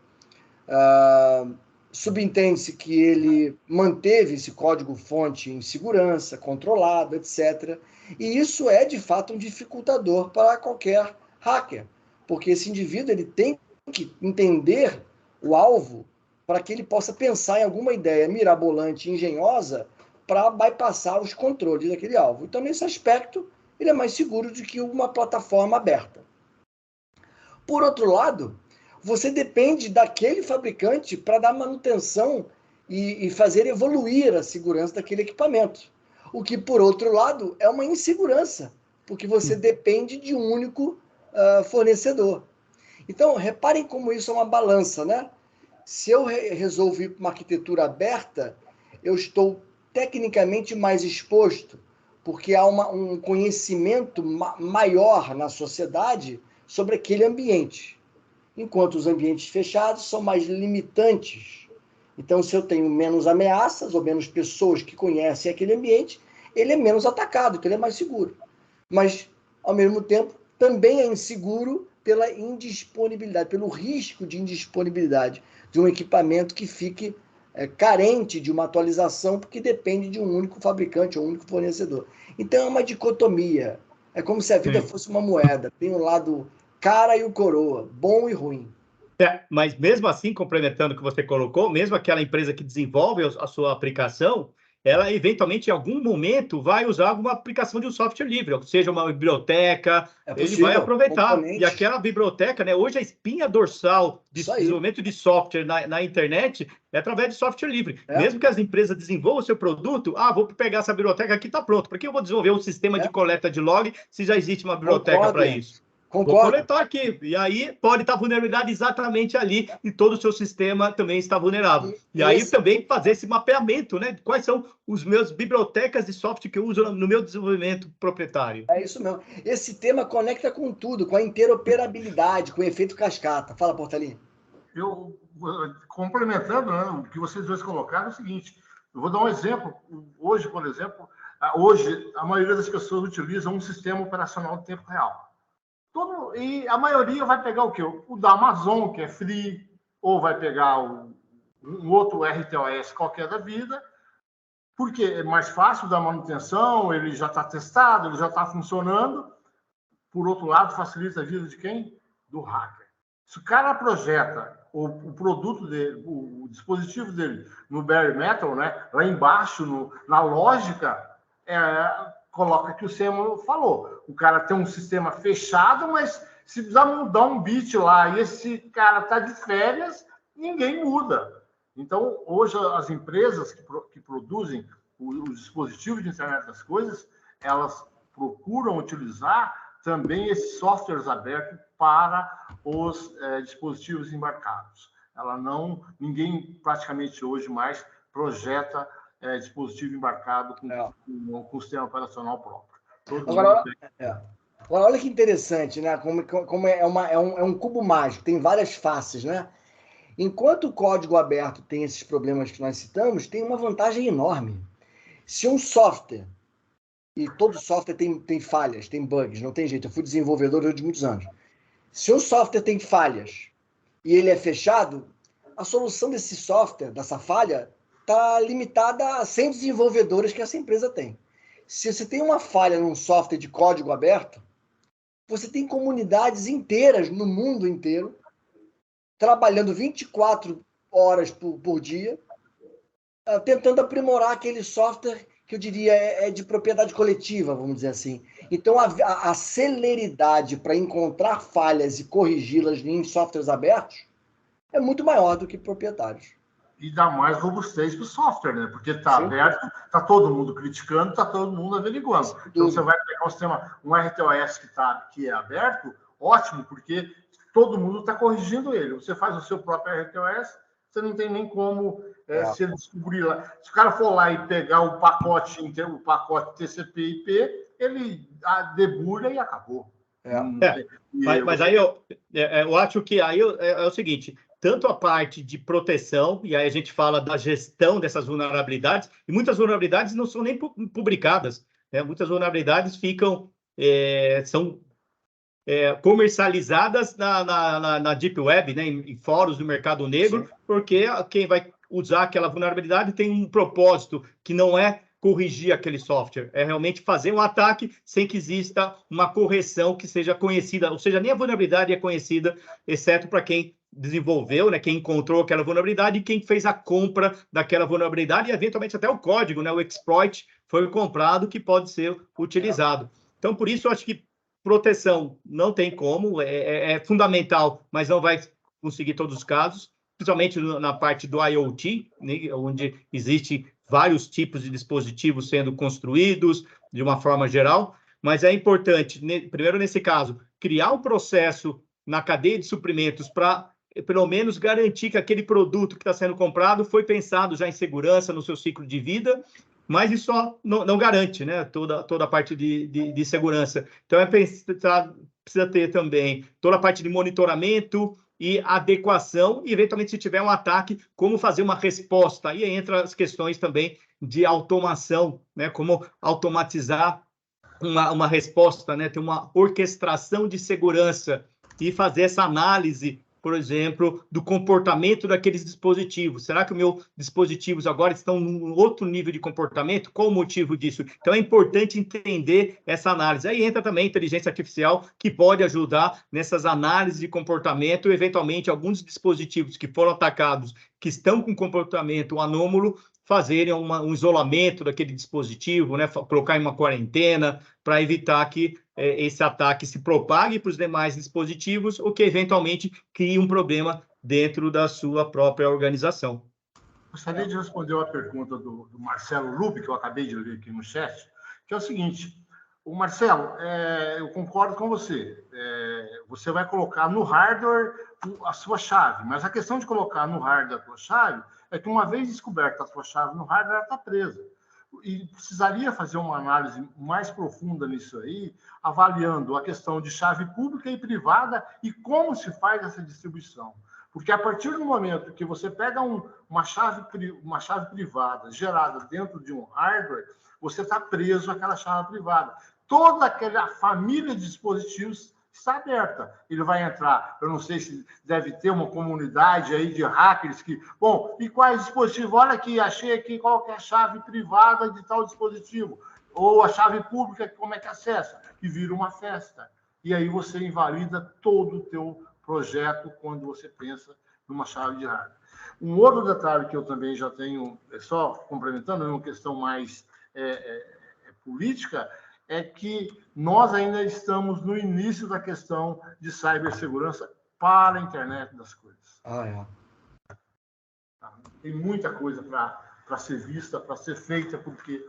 subentende-se que ele manteve esse código-fonte em segurança, controlado, etc. E isso é, de fato, um dificultador para qualquer hacker, porque esse indivíduo ele tem que entender o alvo para que ele possa pensar em alguma ideia mirabolante, engenhosa, para bypassar os controles daquele alvo. Então, nesse aspecto, ele é mais seguro do que uma plataforma aberta. Por outro lado, você depende daquele fabricante para dar manutenção e fazer evoluir a segurança daquele equipamento. O que, por outro lado, é uma insegurança, porque você depende de um único fornecedor. Então, reparem como isso é uma balança, né? Se eu resolvo ir para uma arquitetura aberta, eu estou tecnicamente mais exposto, porque há um conhecimento maior na sociedade sobre aquele ambiente. Enquanto os ambientes fechados são mais limitantes. Então, se eu tenho menos ameaças ou menos pessoas que conhecem aquele ambiente, ele é menos atacado, então ele é mais seguro. Mas, ao mesmo tempo, também é inseguro pela indisponibilidade, pelo risco de indisponibilidade de um equipamento que fique carente de uma atualização, porque depende de um único fabricante, um único fornecedor. Então, é uma dicotomia. É como se a vida fosse uma moeda. Tem o lado cara e o coroa, bom e ruim. Mas mesmo assim, complementando o que você colocou, mesmo aquela empresa que desenvolve a sua aplicação, ela eventualmente, em algum momento, vai usar alguma aplicação de um software livre, ou seja, uma biblioteca, ele vai aproveitar. E aquela biblioteca, né, hoje a espinha dorsal de desenvolvimento de software na internet é através de software livre. Mesmo que as empresas desenvolvam o seu produto, vou pegar essa biblioteca aqui, está pronto. Por que eu vou desenvolver um sistema de coleta de log se já existe uma biblioteca para isso? Concordo. Vou coletar aqui. E aí pode estar vulnerabilidade exatamente ali e todo o seu sistema também está vulnerável. E aí também fazer esse mapeamento, né? Quais são os meus bibliotecas de software que eu uso no meu desenvolvimento proprietário. É isso mesmo. Esse tema conecta com tudo, com a interoperabilidade, com o efeito cascata. Fala, Portalinho. Eu, complementando, né, o que vocês dois colocaram, é o seguinte. Eu vou dar um exemplo. Hoje, por exemplo, a maioria das pessoas utilizam um sistema operacional de tempo real. E a maioria vai pegar o quê? O da Amazon, que é free, ou vai pegar um outro RTOS qualquer da vida, porque é mais fácil da manutenção, ele já está testado, ele já está funcionando. Por outro lado, facilita a vida de quem? Do hacker. Se o cara projeta o produto dele, o dispositivo dele no bare metal, né, lá embaixo, na lógica, coloca que o Samuel falou. O cara tem um sistema fechado, mas se precisar mudar um bit lá e esse cara está de férias, ninguém muda. Então, hoje, as empresas que produzem os dispositivos de internet das coisas, elas procuram utilizar também esses softwares abertos para os dispositivos embarcados. Ninguém praticamente hoje mais projeta dispositivo embarcado com sistema operacional próprio. Agora, olha que interessante, né? Como é um cubo mágico, tem várias faces, né? Enquanto o código aberto tem esses problemas que nós citamos, tem uma vantagem enorme. Se um software, e todo software tem falhas, tem bugs, não tem jeito, eu fui desenvolvedor durante muitos anos. Se um software tem falhas e ele é fechado, a solução desse software, dessa falha, está limitada a 100 desenvolvedores que essa empresa tem. Se você tem uma falha num software de código aberto, você tem comunidades inteiras no mundo inteiro trabalhando 24 horas por dia, tentando aprimorar aquele software que eu diria é de propriedade coletiva, vamos dizer assim. Então, a celeridade para encontrar falhas e corrigi-las em softwares abertos é muito maior do que proprietários. E dá mais robustez para o software, né? Porque está aberto, está todo mundo criticando, está todo mundo averiguando. Então, você vai pegar um sistema, um RTOS que é aberto, ótimo, porque todo mundo está corrigindo ele. Você faz o seu próprio RTOS, você não tem nem como se ele descobrir lá. Se o cara for lá e pegar o pacote inteiro, o pacote TCP/IP, ele debulha e acabou. Mas aí eu acho que aí é o seguinte, tanto a parte de proteção, e aí a gente fala da gestão dessas vulnerabilidades, e muitas vulnerabilidades não são nem publicadas, né? Muitas vulnerabilidades são comercializadas na Deep Web, né? Em fóruns do mercado negro, porque quem vai usar aquela vulnerabilidade tem um propósito que não é corrigir aquele software, é realmente fazer um ataque sem que exista uma correção que seja conhecida, ou seja, nem a vulnerabilidade é conhecida, exceto para quem desenvolveu, né, quem encontrou aquela vulnerabilidade e quem fez a compra daquela vulnerabilidade e, eventualmente, até o código, né, o exploit foi comprado que pode ser utilizado. Então, por isso, eu acho que proteção não tem como, é fundamental, mas não vai conseguir todos os casos, principalmente na parte do IoT, né, onde existe vários tipos de dispositivos sendo construídos de uma forma geral, mas é importante, primeiro nesse caso, criar um processo na cadeia de suprimentos para, pelo menos, garantir que aquele produto que está sendo comprado foi pensado já em segurança no seu ciclo de vida, mas isso só não garante, né, toda a parte de segurança. Então, precisa ter também toda a parte de monitoramento e adequação, e, eventualmente, se tiver um ataque, como fazer uma resposta. Aí entra as questões também de automação, né? Como automatizar uma resposta, né? Ter uma orquestração de segurança e fazer essa análise, por exemplo, do comportamento daqueles dispositivos. Será que os meus dispositivos agora estão num outro nível de comportamento? Qual o motivo disso? Então, é importante entender essa análise. Aí entra também a inteligência artificial, que pode ajudar nessas análises de comportamento, eventualmente, alguns dispositivos que foram atacados, que estão com comportamento anômalo, fazerem um isolamento daquele dispositivo, né? Colocar em uma quarentena, para evitar que esse ataque se propague para os demais dispositivos ou que, eventualmente, crie um problema dentro da sua própria organização. Gostaria de responder uma pergunta do Marcelo Lupe, que eu acabei de ler aqui no chat, que é o seguinte: o Marcelo, eu concordo com você. Você vai colocar no hardware a sua chave, mas a questão de colocar no hardware a sua chave é que, uma vez descoberta a sua chave no hardware, ela está presa. E precisaria fazer uma análise mais profunda nisso aí, avaliando a questão de chave pública e privada e como se faz essa distribuição. Porque a partir do momento que você pega uma chave privada gerada dentro de um hardware, você está preso àquela chave privada. Toda aquela família de dispositivos está aberta. Ele vai entrar, eu não sei se deve ter uma comunidade aí de hackers que... Bom, e quais dispositivos? Olha aqui, achei aqui qual que é a chave privada de tal dispositivo. Ou a chave pública, como é que acessa? E vira uma festa. E aí você invalida todo o teu projeto quando você pensa numa chave de hardware. Um outro detalhe que eu também já tenho, só complementando, é uma questão mais política, é que nós ainda estamos no início da questão de cibersegurança para a internet das coisas. Tem muita coisa para ser vista, para ser feita, porque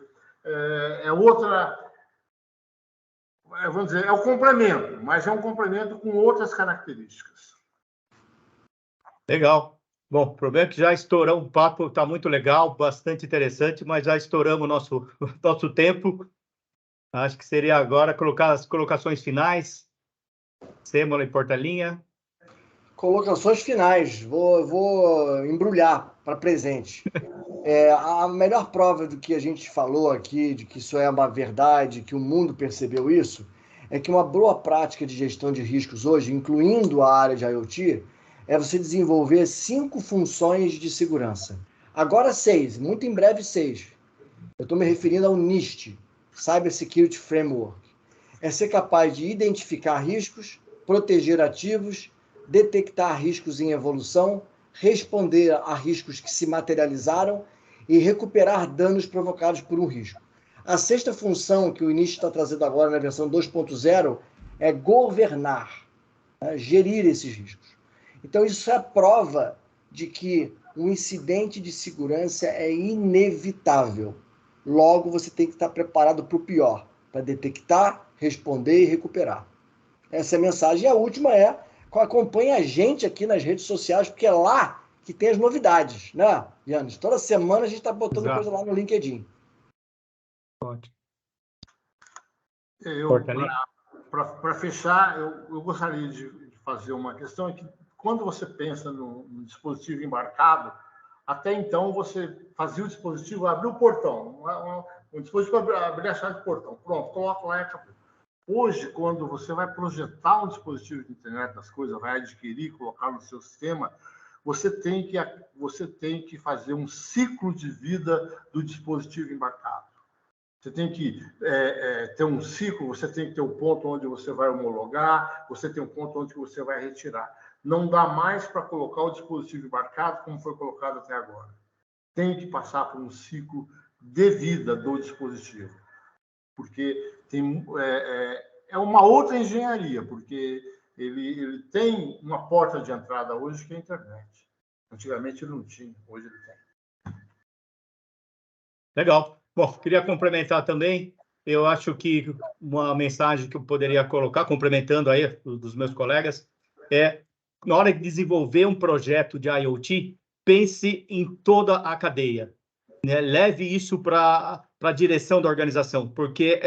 vamos dizer, é o complemento, mas é um complemento com outras características. Legal. Bom, o problema é que já estouramos, o papo está muito legal, bastante interessante, mas já estouramos o nosso tempo. Acho que seria agora colocar as colocações finais. Sêmola e Portelinha. Colocações finais. Vou embrulhar para presente. A melhor prova do que a gente falou aqui, de que isso é uma verdade, que o mundo percebeu isso, é que uma boa prática de gestão de riscos hoje, incluindo a área de IoT, é você desenvolver 5 funções de segurança. Agora 6, muito em breve 6. Eu estou me referindo ao NIST, Cyber Security Framework. É ser capaz de identificar riscos, proteger ativos, detectar riscos em evolução, responder a riscos que se materializaram e recuperar danos provocados por um risco. A 6ª função que o NIST está trazendo agora na versão 2.0 é governar, gerir esses riscos. Então, isso é a prova de que um incidente de segurança é inevitável. Logo, você tem que estar preparado para o pior, para detectar, responder e recuperar. Essa é a mensagem. E a última acompanhe a gente aqui nas redes sociais, porque é lá que tem as novidades, né, Yannis? Toda semana a gente está botando coisa lá no LinkedIn. Ótimo. Para fechar, eu gostaria de fazer uma questão, é que quando você pensa no dispositivo embarcado, até então você fazia o dispositivo, abrir o portão, um dispositivo abrir a chave do portão, pronto, coloca lá e acabou. Hoje, quando você vai projetar um dispositivo de internet das coisas, vai adquirir, colocar no seu sistema, você tem que fazer um ciclo de vida do dispositivo embarcado. Você tem que ter um ciclo, você tem que ter um ponto onde você vai homologar, você tem um ponto onde você vai retirar. Não dá mais para colocar o dispositivo embarcado como foi colocado até agora. Tem que passar por um ciclo de vida do dispositivo. Porque é uma outra engenharia, porque ele tem uma porta de entrada hoje que é a internet. Antigamente ele não tinha, hoje ele tem. Legal. Bom, queria complementar também. Eu acho que uma mensagem que eu poderia colocar, complementando aí dos meus colegas, na hora de desenvolver um projeto de IoT, pense em toda a cadeia. Né? Leve isso para a direção da organização, porque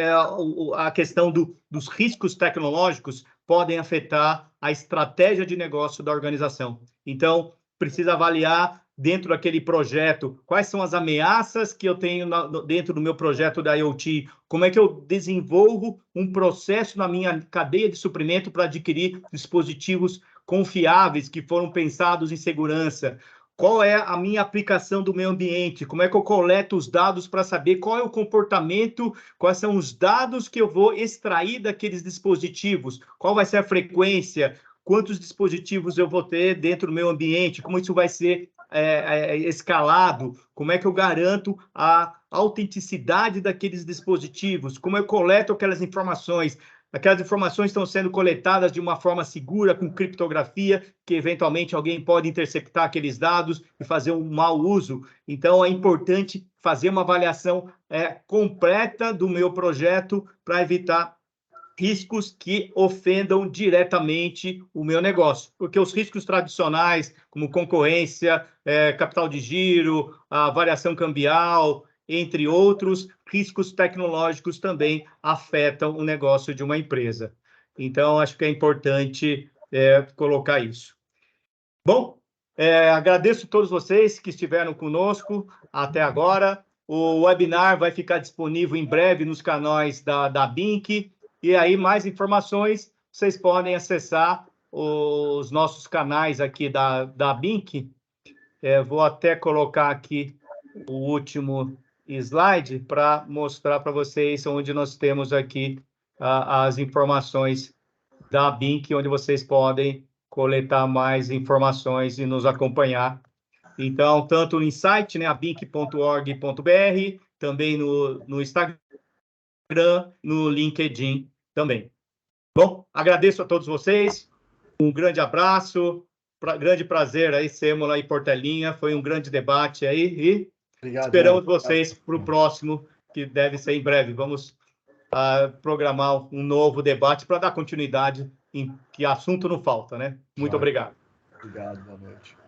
a questão dos riscos tecnológicos podem afetar a estratégia de negócio da organização. Então, precisa avaliar dentro daquele projeto, quais são as ameaças que eu tenho dentro do meu projeto da IoT, como é que eu desenvolvo um processo na minha cadeia de suprimento para adquirir dispositivos confiáveis que foram pensados em segurança, qual é a minha aplicação do meio ambiente, como é que eu coleto os dados para saber qual é o comportamento, quais são os dados que eu vou extrair daqueles dispositivos, qual vai ser a frequência, quantos dispositivos eu vou ter dentro do meu ambiente, como isso vai ser escalado, como é que eu garanto a autenticidade daqueles dispositivos, como eu coleto aquelas informações estão sendo coletadas de uma forma segura, com criptografia, que eventualmente alguém pode interceptar aqueles dados e fazer um mau uso. Então, é importante fazer uma avaliação completa do meu projeto para evitar riscos que ofendam diretamente o meu negócio, porque os riscos tradicionais, como concorrência, capital de giro, a variação cambial, entre outros, riscos tecnológicos também afetam o negócio de uma empresa. Então, acho que é importante colocar isso. Bom, agradeço a todos vocês que estiveram conosco até agora. O webinar vai ficar disponível em breve nos canais da BINC, e aí mais informações vocês podem acessar os nossos canais aqui da BINC. Vou até colocar aqui o último slide para mostrar para vocês onde nós temos aqui as informações da BINC, onde vocês podem coletar mais informações e nos acompanhar. Então, tanto no site, né, abinc.org.br, também no Instagram, no LinkedIn também. Bom, agradeço a todos vocês, um grande abraço, grande prazer aí, Sêmola e Portelinha, foi um grande debate aí, e obrigado, esperamos vocês para o próximo, que deve ser em breve. Vamos programar um novo debate para dar continuidade, que assunto não falta, né? Muito obrigado. Obrigado, boa noite.